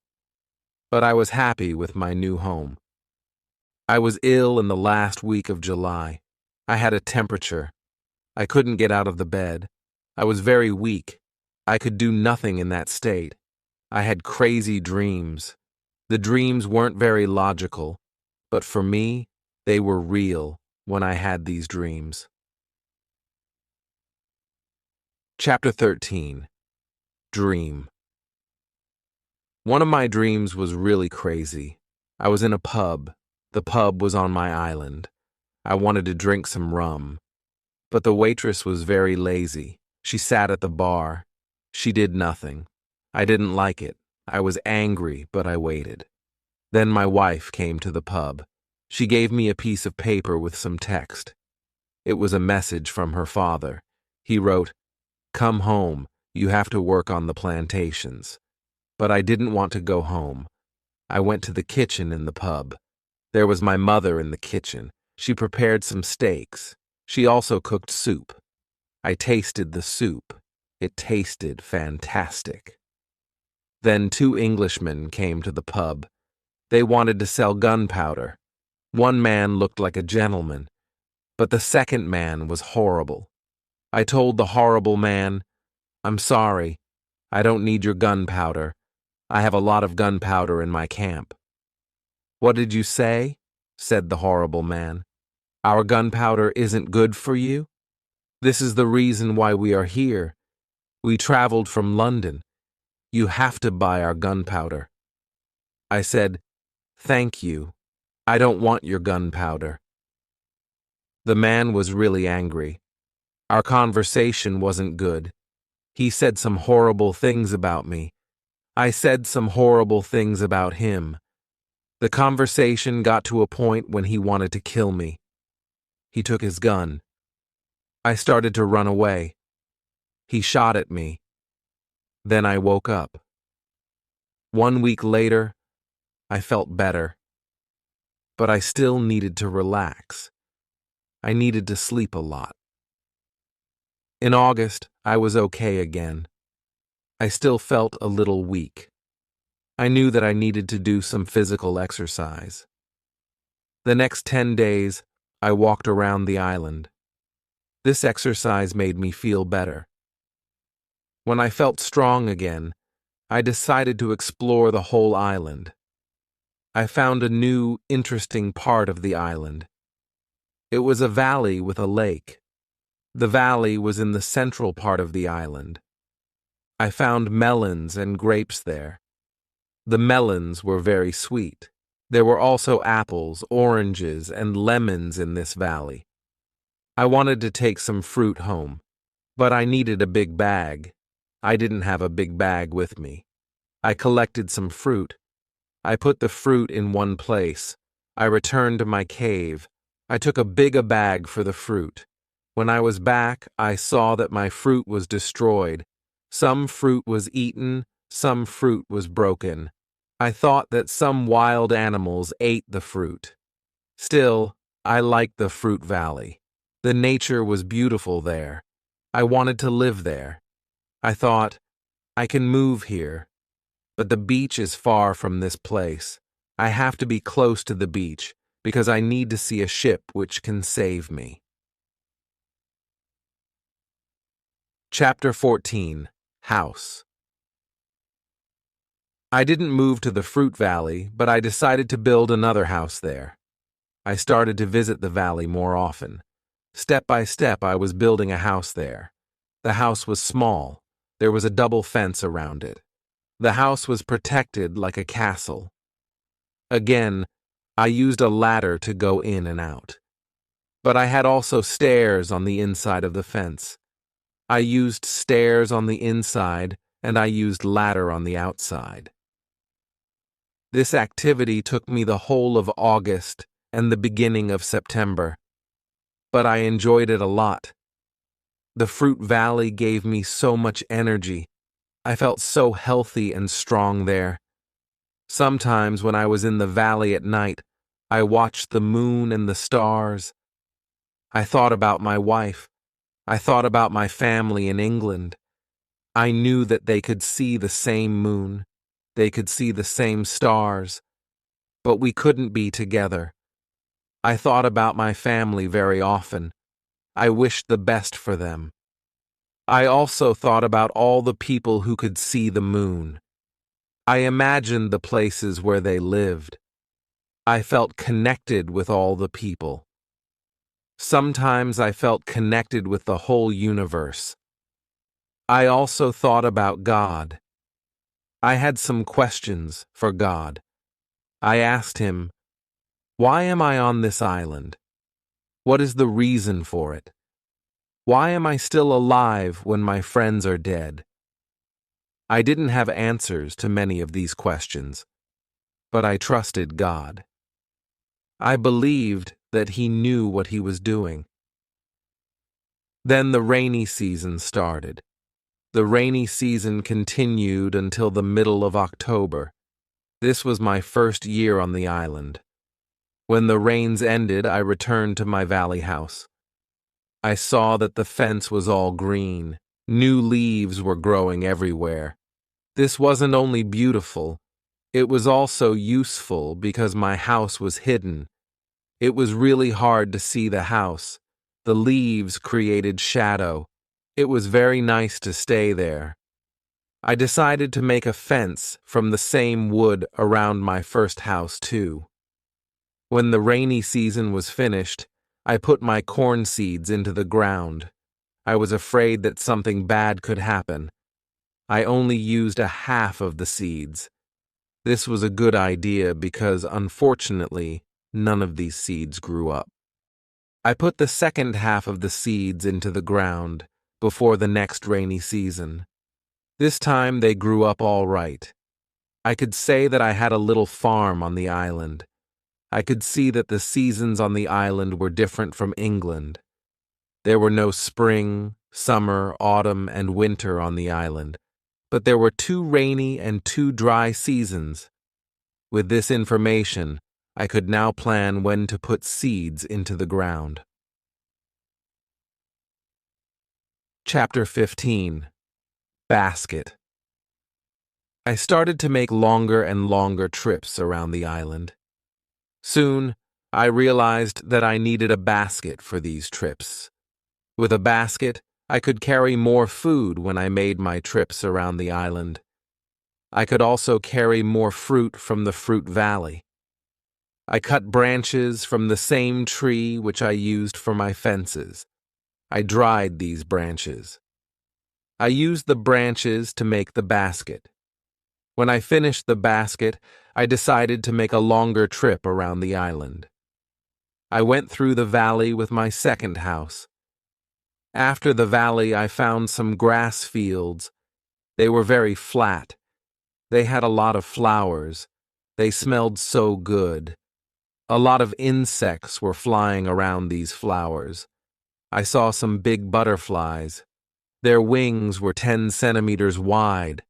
But I was happy with my new home. I was ill in the last week of July. I had a temperature. I couldn't get out of the bed. I was very weak. I could do nothing in that state. I had crazy dreams. The dreams weren't very logical, but for me, they were real when I had these dreams. Chapter 13. Dream. One of my dreams was really crazy. I was in a pub. The pub was on my island. I wanted to drink some rum. But the waitress was very lazy. She sat at the bar. She did nothing. I didn't like it. I was angry, but I waited. Then my wife came to the pub. She gave me a piece of paper with some text. It was a message from her father. He wrote, "Come home. You have to work on the plantations." But I didn't want to go home. I went to the kitchen in the pub. There was my mother in the kitchen. She prepared some steaks. She also cooked soup. I tasted the soup. It tasted fantastic. Then 2 Englishmen came to the pub. They wanted to sell gunpowder. One man looked like a gentleman, but the second man was horrible. I told the horrible man, "I'm sorry. I don't need your gunpowder. I have a lot of gunpowder in my camp." "What did you say?" said the horrible man. "Our gunpowder isn't good for you? This is the reason why we are here. We traveled from London. You have to buy our gunpowder." I said, "Thank you. I don't want your gunpowder." The man was really angry. Our conversation wasn't good. He said some horrible things about me. I said some horrible things about him. The conversation got to a point when he wanted to kill me. He took his gun. I started to run away. He shot at me. Then I woke up. 1 week later, I felt better. But I still needed to relax. I needed to sleep a lot. In August, I was okay again. I still felt a little weak. I knew that I needed to do some physical exercise. The next 10 days, I walked around the island. This exercise made me feel better. When I felt strong again, I decided to explore the whole island. I found a new, interesting part of the island. It was a valley with a lake. The valley was in the central part of the island. I found melons and grapes there. The melons were very sweet. There were also apples, oranges, and lemons in this valley. I wanted to take some fruit home, but I needed a big bag. I didn't have a big bag with me. I collected some fruit. I put the fruit in one place. I returned to my cave. I took a big bag for the fruit. When I was back, I saw that my fruit was destroyed. Some fruit was eaten, some fruit was broken. I thought that some wild animals ate the fruit. Still, I liked the fruit valley. The nature was beautiful there. I wanted to live there. I thought, I can move here. But the beach is far from this place. I have to be close to the beach because I need to see a ship which can save me. Chapter 14. House. I didn't move to the fruit valley, but I decided to build another house there. I started to visit the valley more often. Step by step, I was building a house there. The house was small. There was a double fence around it. The house was protected like a castle. Again, I used a ladder to go in and out. But I had also stairs on the inside of the fence. I used stairs on the inside, and I used ladder on the outside. This activity took me the whole of August and the beginning of September. But I enjoyed it a lot. The fruit valley gave me so much energy. I felt so healthy and strong there. Sometimes when I was in the valley at night, I watched the moon and the stars. I thought about my wife. I thought about my family in England. I knew that they could see the same moon. They could see the same stars, but we couldn't be together. I thought about my family very often. I wished the best for them. I also thought about all the people who could see the moon. I imagined the places where they lived. I felt connected with all the people. Sometimes I felt connected with the whole universe. I also thought about God. I had some questions for God. I asked him, why am I on this island? What is the reason for it? Why am I still alive when my friends are dead? I didn't have answers to many of these questions, but I trusted God. I believed that he knew what he was doing. Then the rainy season started. The rainy season continued until the middle of October. This was my first year on the island. When the rains ended, I returned to my valley house. I saw that the fence was all green. New leaves were growing everywhere. This wasn't only beautiful, it was also useful because my house was hidden. It was really hard to see the house. The leaves created shadow. It was very nice to stay there. I decided to make a fence from the same wood around my first house, too. When the rainy season was finished, I put my corn seeds into the ground. I was afraid that something bad could happen. I only used a half of the seeds. This was a good idea because, unfortunately, none of these seeds grew up. I put the second half of the seeds into the ground before the next rainy season. This time they grew up all right. I could say that I had a little farm on the island. I could see that the seasons on the island were different from England. There were no spring, summer, autumn, and winter on the island, but there were 2 rainy and 2 dry seasons. With this information, I could now plan when to put seeds into the ground. Chapter 15. Basket. I started to make longer and longer trips around the island. Soon, I realized that I needed a basket for these trips. With a basket, I could carry more food when I made my trips around the island. I could also carry more fruit from the fruit valley. I cut branches from the same tree which I used for my fences. I dried these branches. I used the branches to make the basket. When I finished the basket, I decided to make a longer trip around the island. I went through the valley with my second house. After the valley, I found some grass fields. They were very flat. They had a lot of flowers. They smelled so good. A lot of insects were flying around these flowers. I saw some big butterflies. Their wings were 10 centimeters wide.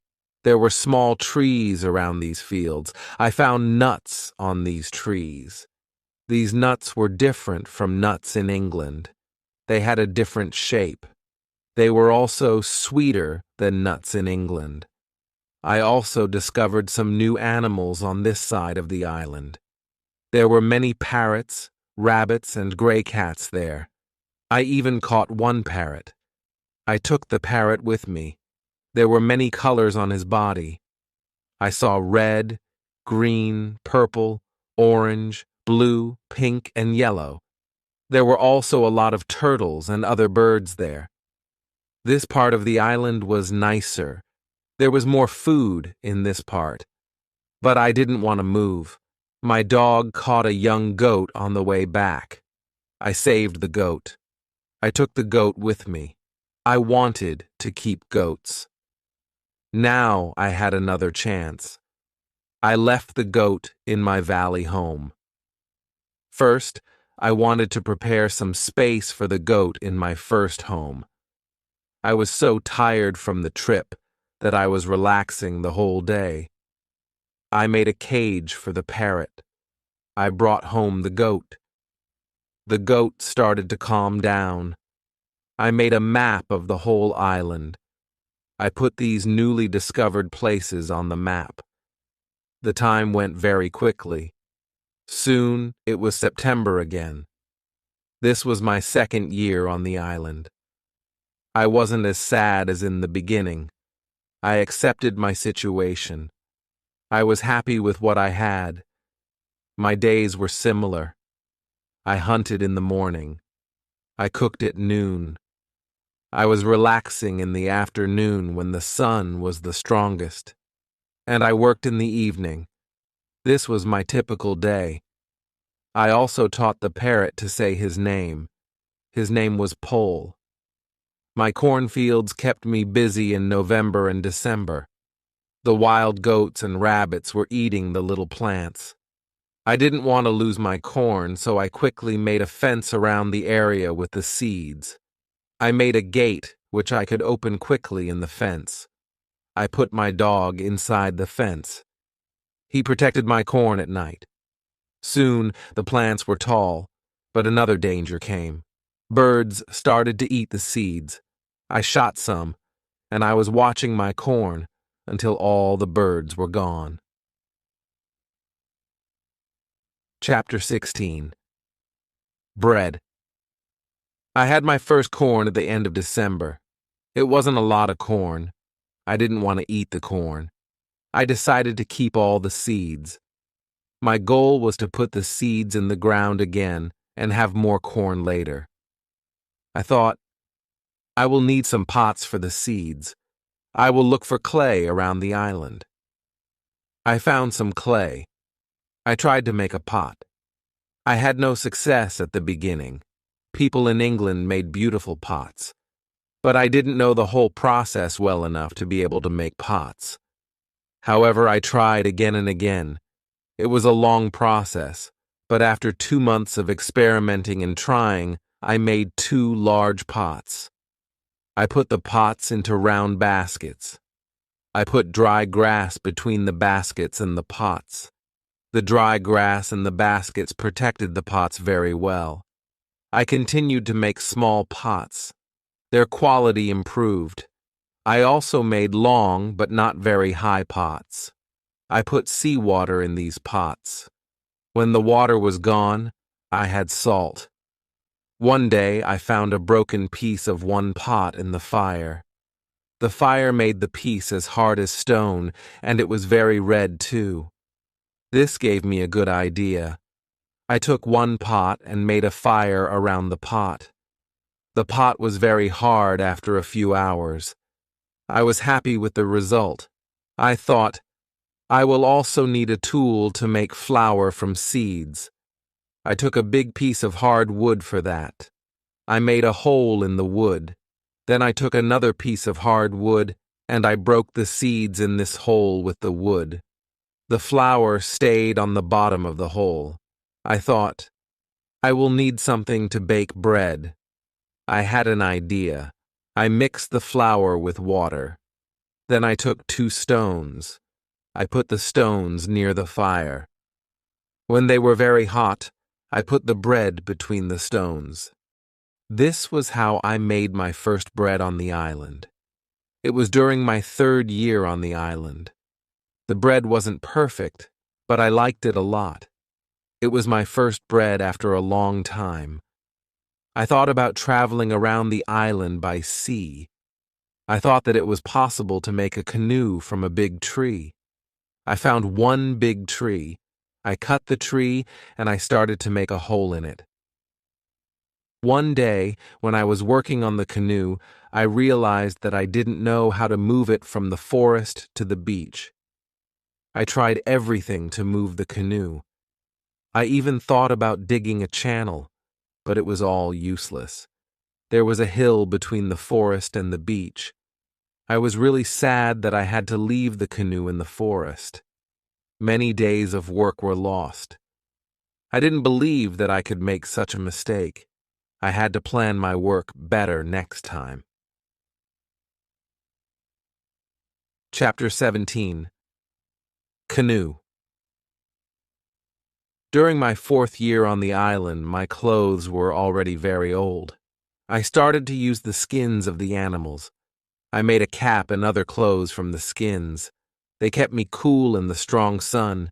There were small trees around these fields. I found nuts on these trees. These nuts were different from nuts in England. They had a different shape. They were also sweeter than nuts in England. I also discovered some new animals on this side of the island. There were many parrots, rabbits, and gray cats there. I even caught one parrot. I took the parrot with me. There were many colors on his body. I saw red, green, purple, orange, blue, pink, and yellow. There were also a lot of turtles and other birds there. This part of the island was nicer. There was more food in this part. But I didn't want to move. My dog caught a young goat on the way back. I saved the goat. I took the goat with me. I wanted to keep goats. Now I had another chance. I left the goat in my valley home. First, I wanted to prepare some space for the goat in my first home. I was so tired from the trip that I was relaxing the whole day. I made a cage for the parrot. I brought home the goat. The goat started to calm down. I made a map of the whole island. I put these newly discovered places on the map. The time went very quickly. Soon it was September again. This was my second year on the island. I wasn't as sad as in the beginning. I accepted my situation. I was happy with what I had. My days were similar. I hunted in the morning. I cooked at noon. I was relaxing in the afternoon when the sun was the strongest. And I worked in the evening. This was my typical day. I also taught the parrot to say his name. His name was Pole. My cornfields kept me busy in November and December. The wild goats and rabbits were eating the little plants. I didn't want to lose my corn, so I quickly made a fence around the area with the seeds. I made a gate, which I could open quickly in the fence. I put my dog inside the fence. He protected my corn at night. Soon the plants were tall, but another danger came. Birds started to eat the seeds. I shot some, and I was watching my corn until all the birds were gone. Chapter 16. Bread. I had my first corn at the end of December. It wasn't a lot of corn. I didn't want to eat the corn. I decided to keep all the seeds. My goal was to put the seeds in the ground again and have more corn later. I thought, I will need some pots for the seeds. I will look for clay around the island. I found some clay. I tried to make a pot. I had no success at the beginning. People in England made beautiful pots. But I didn't know the whole process well enough to be able to make pots. However, I tried again and again. It was a long process, but after 2 months of experimenting and trying, I made 2 large pots. I put the pots into round baskets. I put dry grass between the baskets and the pots. The dry grass and the baskets protected the pots very well. I continued to make small pots. Their quality improved. I also made long but not very high pots. I put seawater in these pots. When the water was gone, I had salt. One day I found a broken piece of one pot in the fire. The fire made the piece as hard as stone, and it was very red too. This gave me a good idea. I took one pot and made a fire around the pot. The pot was very hard after a few hours. I was happy with the result. I thought, I will also need a tool to make flour from seeds. I took a big piece of hard wood for that. I made a hole in the wood. Then I took another piece of hard wood and I broke the seeds in this hole with the wood. The flour stayed on the bottom of the hole. I thought, I will need something to bake bread. I had an idea. I mixed the flour with water. Then I took 2 stones. I put the stones near the fire. When they were very hot, I put the bread between the stones. This was how I made my first bread on the island. It was during my 3rd year on the island. The bread wasn't perfect, but I liked it a lot. It was my first bread after a long time. I thought about traveling around the island by sea. I thought that it was possible to make a canoe from a big tree. I found one big tree. I cut the tree and I started to make a hole in it. One day, when I was working on the canoe, I realized that I didn't know how to move it from the forest to the beach. I tried everything to move the canoe. I even thought about digging a channel, but it was all useless. There was a hill between the forest and the beach. I was really sad that I had to leave the canoe in the forest. Many days of work were lost. I didn't believe that I could make such a mistake. I had to plan my work better next time. Chapter 17. Canoe. During my 4th year on the island, my clothes were already very old. I started to use the skins of the animals. I made a cap and other clothes from the skins. They kept me cool in the strong sun,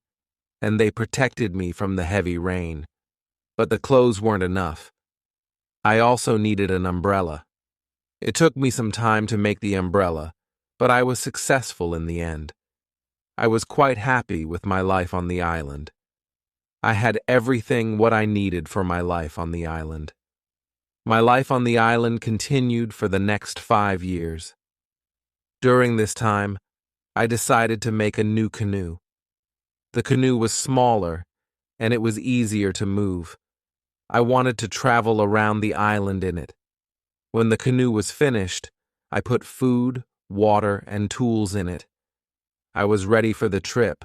and they protected me from the heavy rain. But the clothes weren't enough. I also needed an umbrella. It took me some time to make the umbrella, but I was successful in the end. I was quite happy with my life on the island. I had everything what I needed for my life on the island. My life on the island continued for the next 5 years. During this time, I decided to make a new canoe. The canoe was smaller, and it was easier to move. I wanted to travel around the island in it. When the canoe was finished, I put food, water, and tools in it. I was ready for the trip.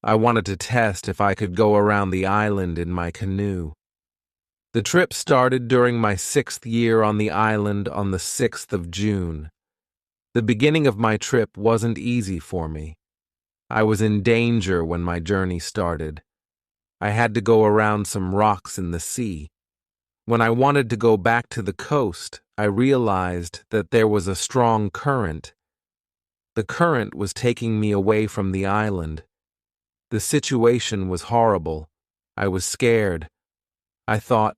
I wanted to test if I could go around the island in my canoe. The trip started during my 6th year on the island on the 6th of June. The beginning of my trip wasn't easy for me. I was in danger when my journey started. I had to go around some rocks in the sea. When I wanted to go back to the coast, I realized that there was a strong current. The current was taking me away from the island. The situation was horrible. I was scared. I thought,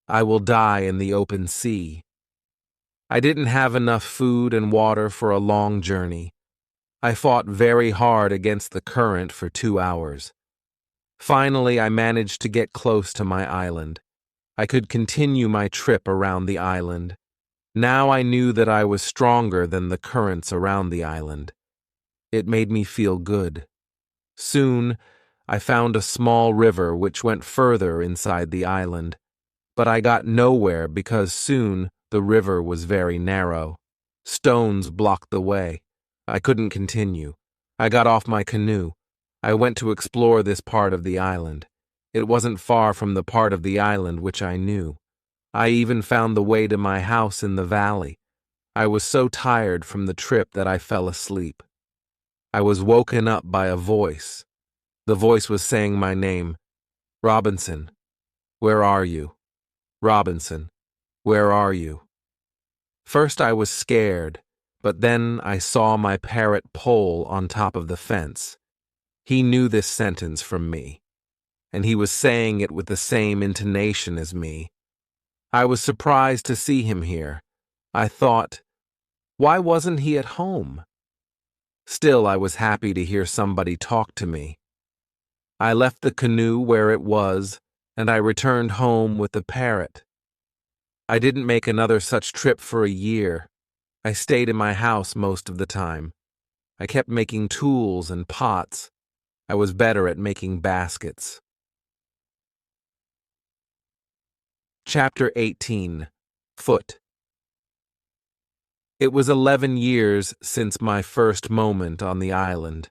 I will die in the open sea. I didn't have enough food and water for a long journey. I fought very hard against the current for 2 hours. Finally, I managed to get close to my island. I could continue my trip around the island. Now I knew that I was stronger than the currents around the island. It made me feel good. Soon, I found a small river which went further inside the island. But I got nowhere because soon the river was very narrow. Stones blocked the way. I couldn't continue. I got off my canoe. I went to explore this part of the island. It wasn't far from the part of the island which I knew. I even found the way to my house in the valley. I was so tired from the trip that I fell asleep. I was woken up by a voice. The voice was saying my name. Robinson, where are you? Robinson, where are you? First I was scared, but then I saw my parrot Pole on top of the fence. He knew this sentence from me, and he was saying it with the same intonation as me. I was surprised to see him here. I thought, why wasn't he at home? Still, I was happy to hear somebody talk to me. I left the canoe where it was, and I returned home with the parrot. I didn't make another such trip for a year. I stayed in my house most of the time. I kept making tools and pots. I was better at making baskets. Chapter 18. Foot. It was 11 years since my first moment on the island.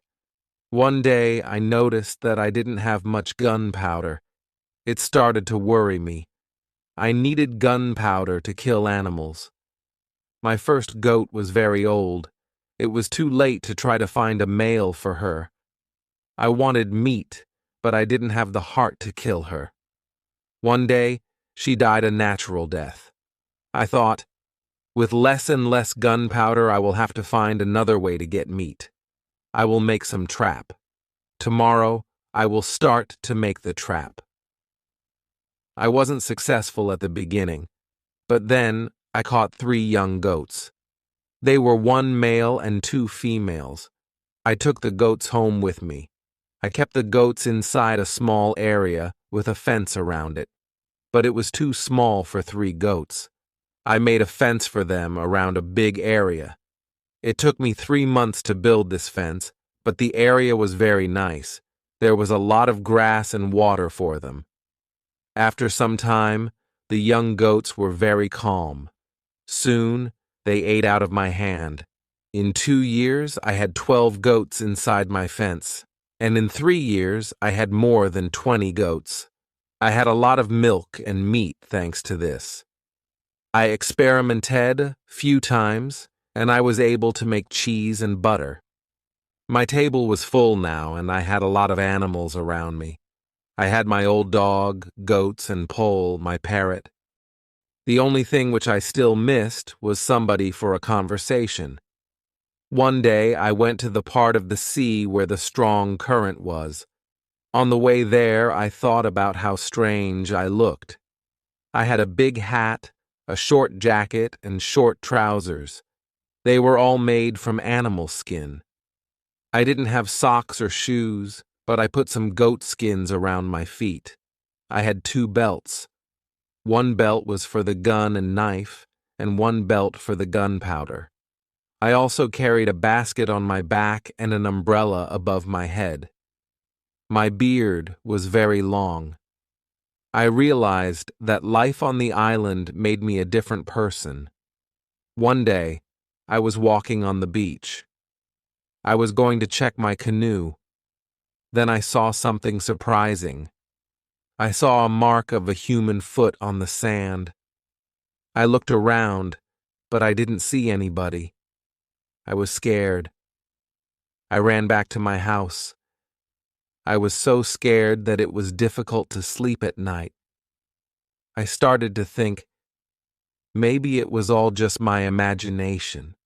One day I noticed that I didn't have much gunpowder. It started to worry me. I needed gunpowder to kill animals. My first goat was very old. It was too late to try to find a male for her. I wanted meat, but I didn't have the heart to kill her. One day, she died a natural death. I thought, with less and less gunpowder, I will have to find another way to get meat. I will make some trap. Tomorrow, I will start to make the trap. I wasn't successful at the beginning, but then I caught 3 young goats. They were 1 male and 2 females. I took the goats home with me. I kept the goats inside a small area with a fence around it, but it was too small for 3 goats. I made a fence for them around a big area. It took me 3 months to build this fence, but the area was very nice. There was a lot of grass and water for them. After some time, the young goats were very calm. Soon, they ate out of my hand. In 2 years, I had 12 goats inside my fence, and in 3 years, I had more than 20 goats. I had a lot of milk and meat thanks to this. I experimented few times, and I was able to make cheese and butter. My table was full now, and I had a lot of animals around me. I had my old dog, goats, and Pole, my parrot. The only thing which I still missed was somebody for a conversation. One day I went to the part of the sea where the strong current was. On the way there, I thought about how strange I looked. I had a big hat, a short jacket, and short trousers. They were all made from animal skin. I didn't have socks or shoes, but I put some goat skins around my feet. I had 2 belts. One belt was for the gun and knife, and one belt for the gunpowder. I also carried a basket on my back and an umbrella above my head. My beard was very long. I realized that life on the island made me a different person. One day, I was walking on the beach. I was going to check my canoe. Then I saw something surprising. I saw a mark of a human foot on the sand. I looked around, but I didn't see anybody. I was scared. I ran back to my house. I was so scared that it was difficult to sleep at night. I started to think, maybe it was all just my imagination.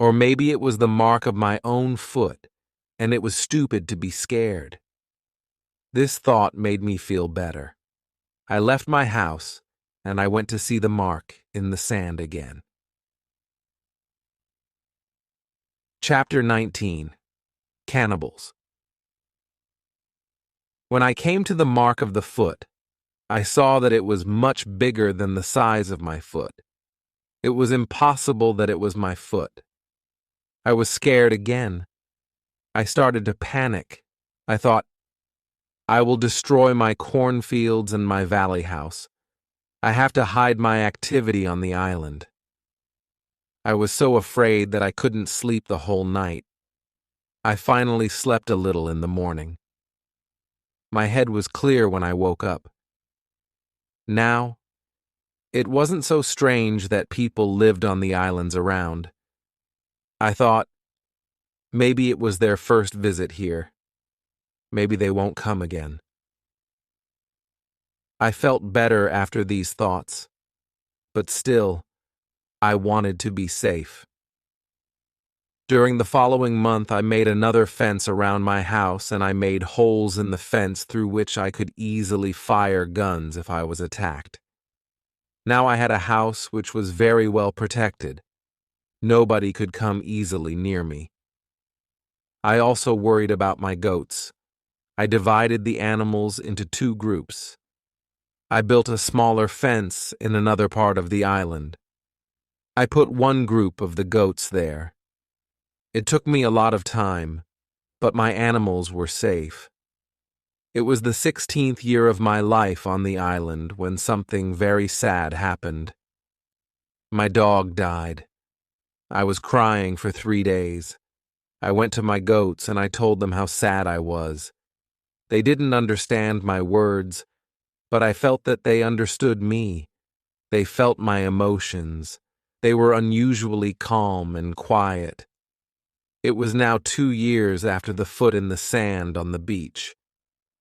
Or maybe it was the mark of my own foot, and it was stupid to be scared. This thought made me feel better. I left my house, and I went to see the mark in the sand again. Chapter 19. Cannibals. When I came to the mark of the foot, I saw that it was much bigger than the size of my foot. It was impossible that it was my foot. I was scared again. I started to panic. I thought, I will destroy my cornfields and my valley house. I have to hide my activity on the island. I was so afraid that I couldn't sleep the whole night. I finally slept a little in the morning. My head was clear when I woke up. Now, it wasn't so strange that people lived on the islands around. I thought, maybe it was their first visit here. Maybe they won't come again. I felt better after these thoughts, but still, I wanted to be safe. During the following month, I made another fence around my house, and I made holes in the fence through which I could easily fire guns if I was attacked. Now I had a house which was very well protected. Nobody could come easily near me. I also worried about my goats. I divided the animals into 2 groups. I built a smaller fence in another part of the island. I put one group of the goats there. It took me a lot of time, but my animals were safe. It was the 16th year of my life on the island when something very sad happened. My dog died. I was crying for 3 days. I went to my goats and I told them how sad I was. They didn't understand my words, but I felt that they understood me. They felt my emotions. They were unusually calm and quiet. It was now 2 years after the foot in the sand on the beach.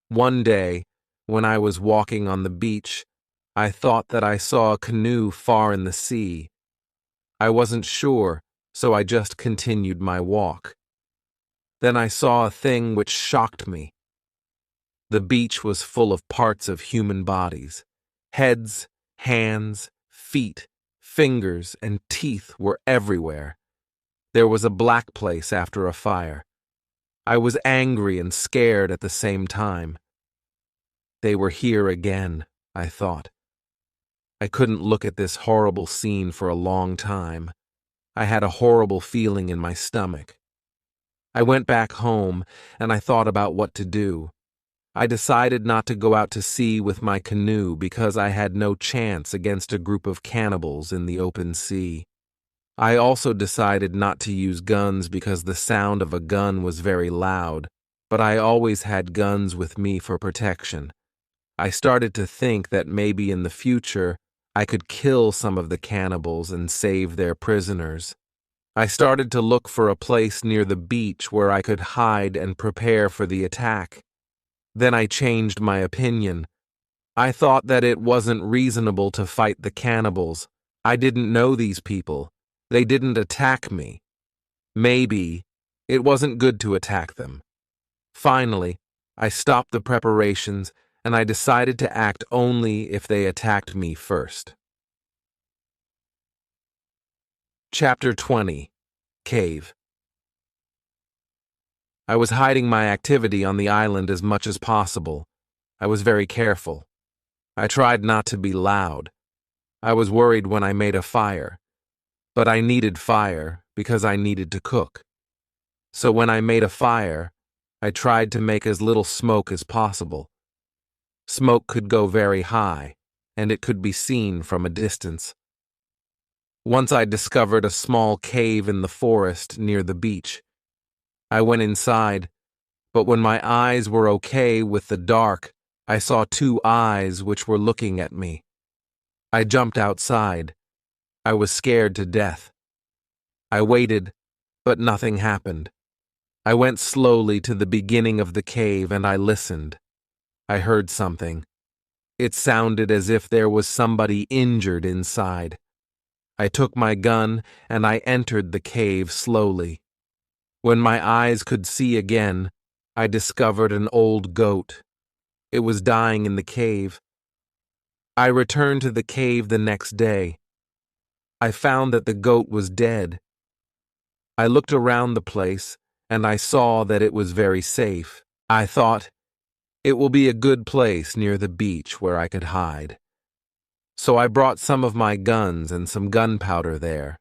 One day, when I was walking on the beach, I thought that I saw a canoe far in the sea. I wasn't sure, so I just continued my walk. Then I saw a thing which shocked me. The beach was full of parts of human bodies. Heads, hands, feet, fingers, and teeth were everywhere. There was a black place after a fire. I was angry and scared at the same time. They were here again, I thought. I couldn't look at this horrible scene for a long time. I had a horrible feeling in my stomach. I went back home, and I thought about what to do. I decided not to go out to sea with my canoe because I had no chance against a group of cannibals in the open sea. I also decided not to use guns because the sound of a gun was very loud, but I always had guns with me for protection. I started to think that maybe in the future I could kill some of the cannibals and save their prisoners. I started to look for a place near the beach where I could hide and prepare for the attack. Then I changed my opinion. I thought that it wasn't reasonable to fight the cannibals. I didn't know these people. They didn't attack me. Maybe it wasn't good to attack them. Finally, I stopped the preparations and I decided to act only if they attacked me first. Chapter 20. Cave. I was hiding my activity on the island as much as possible. I was very careful. I tried not to be loud. I was worried when I made a fire. But I needed fire because I needed to cook. So when I made a fire, I tried to make as little smoke as possible. Smoke could go very high, and it could be seen from a distance. Once I discovered a small cave in the forest near the beach. I went inside, but when my eyes were okay with the dark, I saw two eyes which were looking at me. I jumped outside. I was scared to death. I waited, but nothing happened. I went slowly to the beginning of the cave and I listened. I heard something. It sounded as if there was somebody injured inside. I took my gun and I entered the cave slowly. When my eyes could see again, I discovered an old goat. It was dying in the cave. I returned to the cave the next day. I found that the goat was dead. I looked around the place and I saw that it was very safe. I thought, it will be a good place near the beach where I could hide. So I brought some of my guns and some gunpowder there.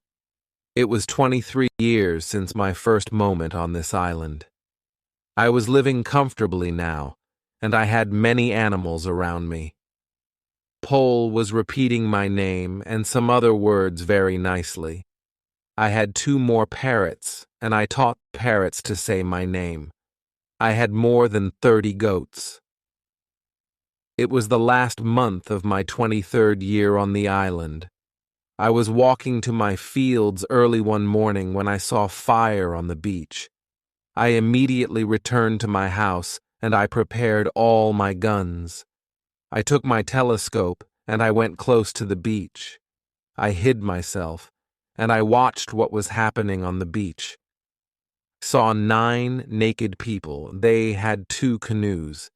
It was 23 years since my first moment on this island. I was living comfortably now, and I had many animals around me. Pole was repeating my name and some other words very nicely. I had 2 more parrots, and I taught parrots to say my name. I had more than 30 goats. It was the last month of my 23rd year on the island. I was walking to my fields early one morning when I saw fire on the beach. I immediately returned to my house and I prepared all my guns. I took my telescope and I went close to the beach. I hid myself and I watched what was happening on the beach. Saw 9 naked people. They had 2 canoes.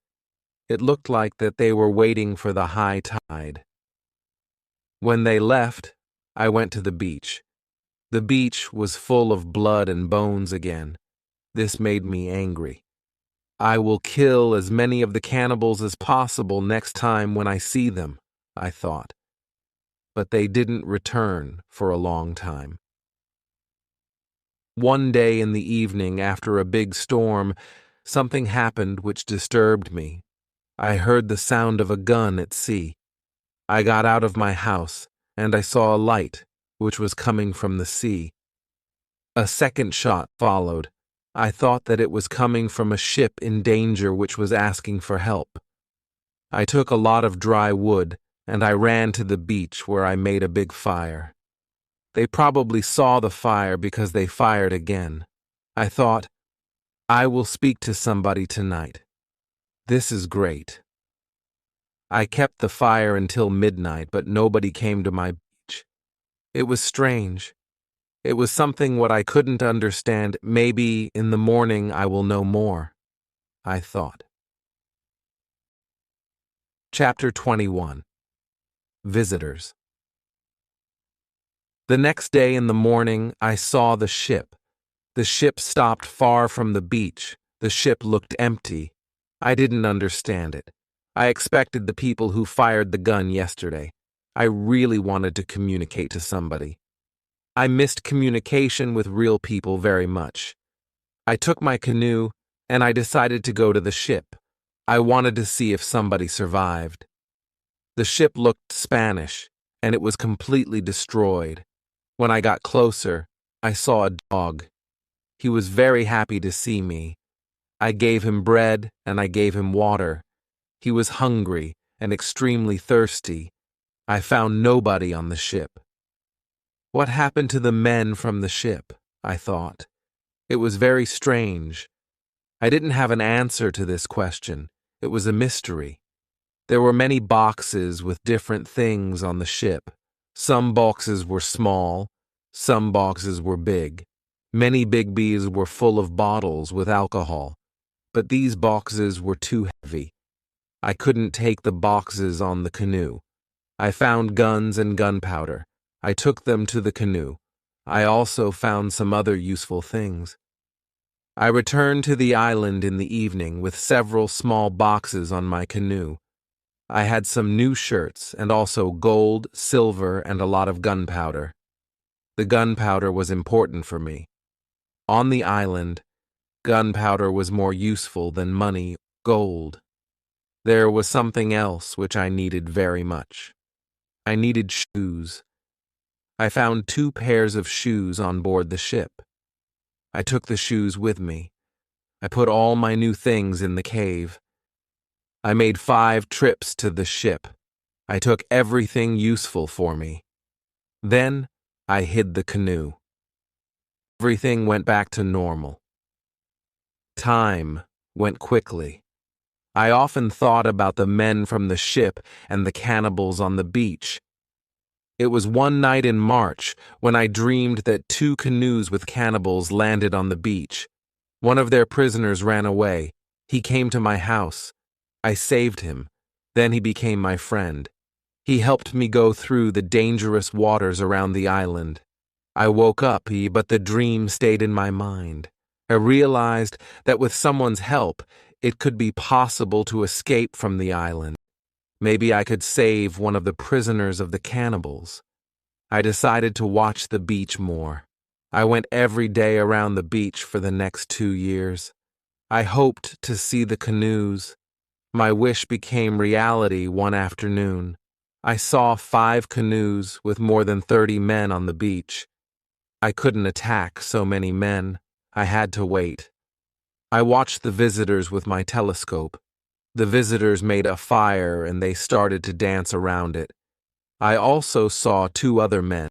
It looked like that they were waiting for the high tide. When they left, I went to the beach. The beach was full of blood and bones again. This made me angry. I will kill as many of the cannibals as possible next time when I see them, I thought. But they didn't return for a long time. One day in the evening after a big storm, something happened which disturbed me. I heard the sound of a gun at sea. I got out of my house, and I saw a light, which was coming from the sea. A second shot followed. I thought that it was coming from a ship in danger which was asking for help. I took a lot of dry wood, and I ran to the beach where I made a big fire. They probably saw the fire because they fired again. I thought, I will speak to somebody tonight. This is great. I kept the fire until midnight, but nobody came to my beach. It was strange. It was something what I couldn't understand. Maybe in the morning I will know more, I thought. Chapter 21. Visitors. The next day in the morning, I saw the ship. The ship stopped far from the beach. The ship looked empty. I didn't understand it. I expected the people who fired the gun yesterday. I really wanted to communicate to somebody. I missed communication with real people very much. I took my canoe and I decided to go to the ship. I wanted to see if somebody survived. The ship looked Spanish and it was completely destroyed. When I got closer, I saw a dog. He was very happy to see me. I gave him bread and I gave him water. He was hungry and extremely thirsty. I found nobody on the ship. What happened to the men from the ship? I thought. It was very strange. I didn't have an answer to this question. It was a mystery. There were many boxes with different things on the ship. Some boxes were small, some boxes were big. Many bigbies were full of bottles with alcohol, but these boxes were too heavy. I couldn't take the boxes on the canoe. I found guns and gunpowder. I took them to the canoe. I also found some other useful things. I returned to the island in the evening with several small boxes on my canoe. I had some new shirts and also gold, silver, and a lot of gunpowder. The gunpowder was important for me. On the island, gunpowder was more useful than money, gold. There was something else which I needed very much. I needed shoes. I found 2 pairs of shoes on board the ship. I took the shoes with me. I put all my new things in the cave. I made 5 trips to the ship. I took everything useful for me. Then I hid the canoe. Everything went back to normal. Time went quickly. I often thought about the men from the ship and the cannibals on the beach. It was one night in March when I dreamed that 2 canoes with cannibals landed on the beach. One of their prisoners ran away. He came to my house. I saved him. Then he became my friend. He helped me go through the dangerous waters around the island. I woke up, but the dream stayed in my mind. I realized that with someone's help, it could be possible to escape from the island. Maybe I could save one of the prisoners of the cannibals. I decided to watch the beach more. I went every day around the beach for the next 2 years. I hoped to see the canoes. My wish became reality one afternoon. I saw 5 canoes with more than 30 men on the beach. I couldn't attack so many men. I had to wait. I watched the visitors with my telescope. The visitors made a fire and they started to dance around it. I also saw 2 other men.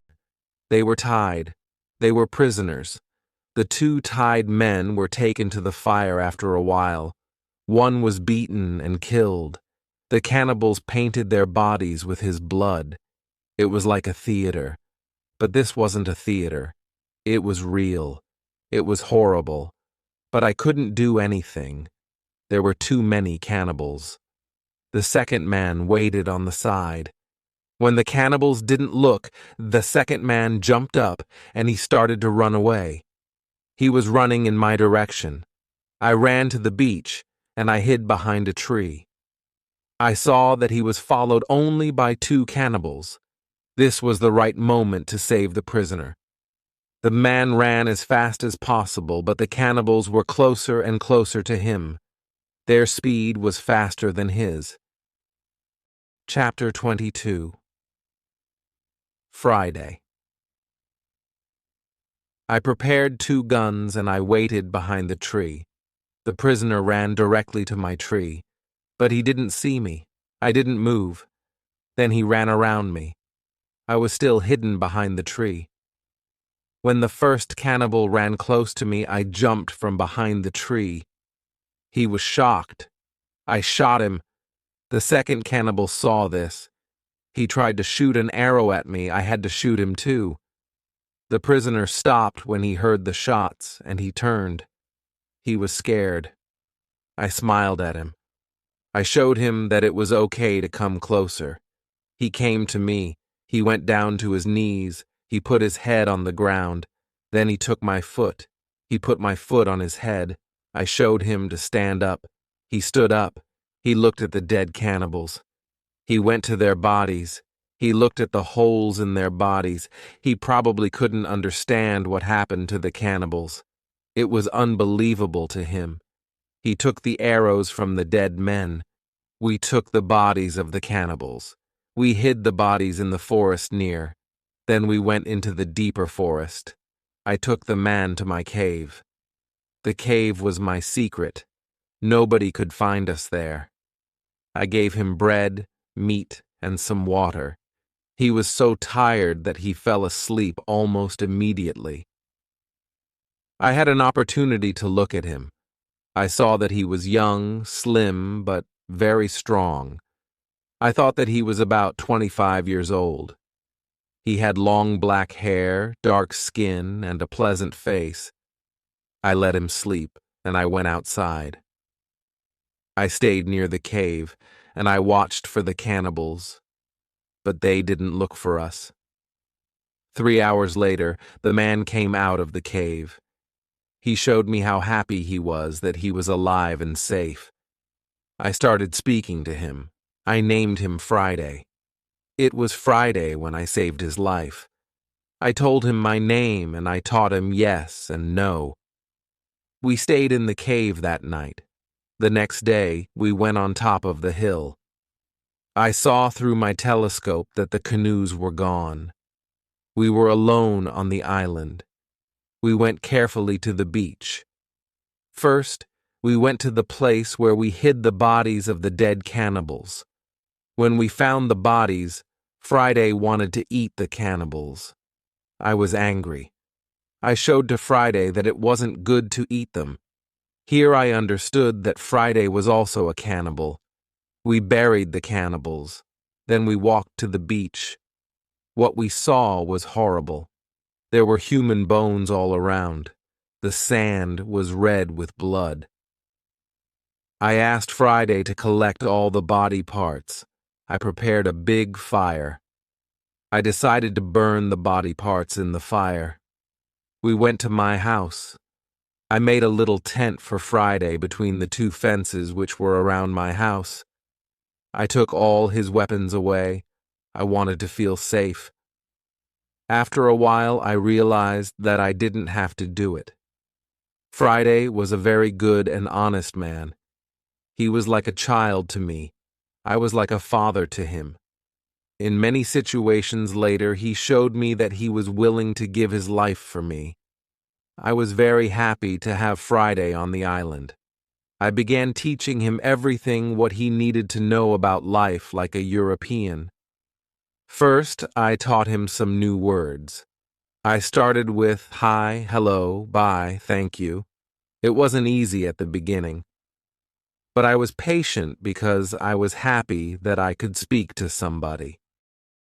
They were tied. They were prisoners. The 2 tied men were taken to the fire after a while. One was beaten and killed. The cannibals painted their bodies with his blood. It was like a theater. But this wasn't a theater. It was real. It was horrible. But I couldn't do anything. There were too many cannibals. The second man waited on the side. When the cannibals didn't look, the second man jumped up and he started to run away. He was running in my direction. I ran to the beach and I hid behind a tree. I saw that he was followed only by 2 cannibals. This was the right moment to save the prisoner. The man ran as fast as possible, but the cannibals were closer and closer to him. Their speed was faster than his. Chapter 22. Friday. I prepared 2 guns and I waited behind the tree. The prisoner ran directly to my tree, but he didn't see me. I didn't move. Then he ran around me. I was still hidden behind the tree. When the first cannibal ran close to me, I jumped from behind the tree. He was shocked. I shot him. The second cannibal saw this. He tried to shoot an arrow at me. I had to shoot him too. The prisoner stopped when he heard the shots, and he turned. He was scared. I smiled at him. I showed him that it was okay to come closer. He came to me. He went down to his knees. He put his head on the ground. Then he took my foot. He put my foot on his head. I showed him to stand up. He stood up. He looked at the dead cannibals. He went to their bodies. He looked at the holes in their bodies. He probably couldn't understand what happened to the cannibals. It was unbelievable to him. He took the arrows from the dead men. We took the bodies of the cannibals. We hid the bodies in the forest near. Then we went into the deeper forest. I took the man to my cave. The cave was my secret. Nobody could find us there. I gave him bread, meat, and some water. He was so tired that he fell asleep almost immediately. I had an opportunity to look at him. I saw that he was young, slim, but very strong. I thought that he was about 25 years old. He had long black hair, dark skin, and a pleasant face. I let him sleep, and I went outside. I stayed near the cave, and I watched for the cannibals, but they didn't look for us. 3 hours later, the man came out of the cave. He showed me how happy he was that he was alive and safe. I started speaking to him. I named him Friday. It was Friday when I saved his life. I told him my name and I taught him yes and no. We stayed in the cave that night. The next day, we went on top of the hill. I saw through my telescope that the canoes were gone. We were alone on the island. We went carefully to the beach. First, we went to the place where we hid the bodies of the dead cannibals. When we found the bodies, Friday wanted to eat the cannibals. I was angry. I showed to Friday that it wasn't good to eat them. Here I understood that Friday was also a cannibal. We buried the cannibals. Then we walked to the beach. What we saw was horrible. There were human bones all around. The sand was red with blood. I asked Friday to collect all the body parts. I prepared a big fire. I decided to burn the body parts in the fire. We went to my house. I made a little tent for Friday between the two fences which were around my house. I took all his weapons away. I wanted to feel safe. After a while, I realized that I didn't have to do it. Friday was a very good and honest man. He was like a child to me. I was like a father to him. In many situations later, he showed me that he was willing to give his life for me. I was very happy to have Friday on the island. I began teaching him everything what he needed to know about life like a European. First, I taught him some new words. I started with hi, hello, bye, thank you. It wasn't easy at the beginning. But I was patient because I was happy that I could speak to somebody.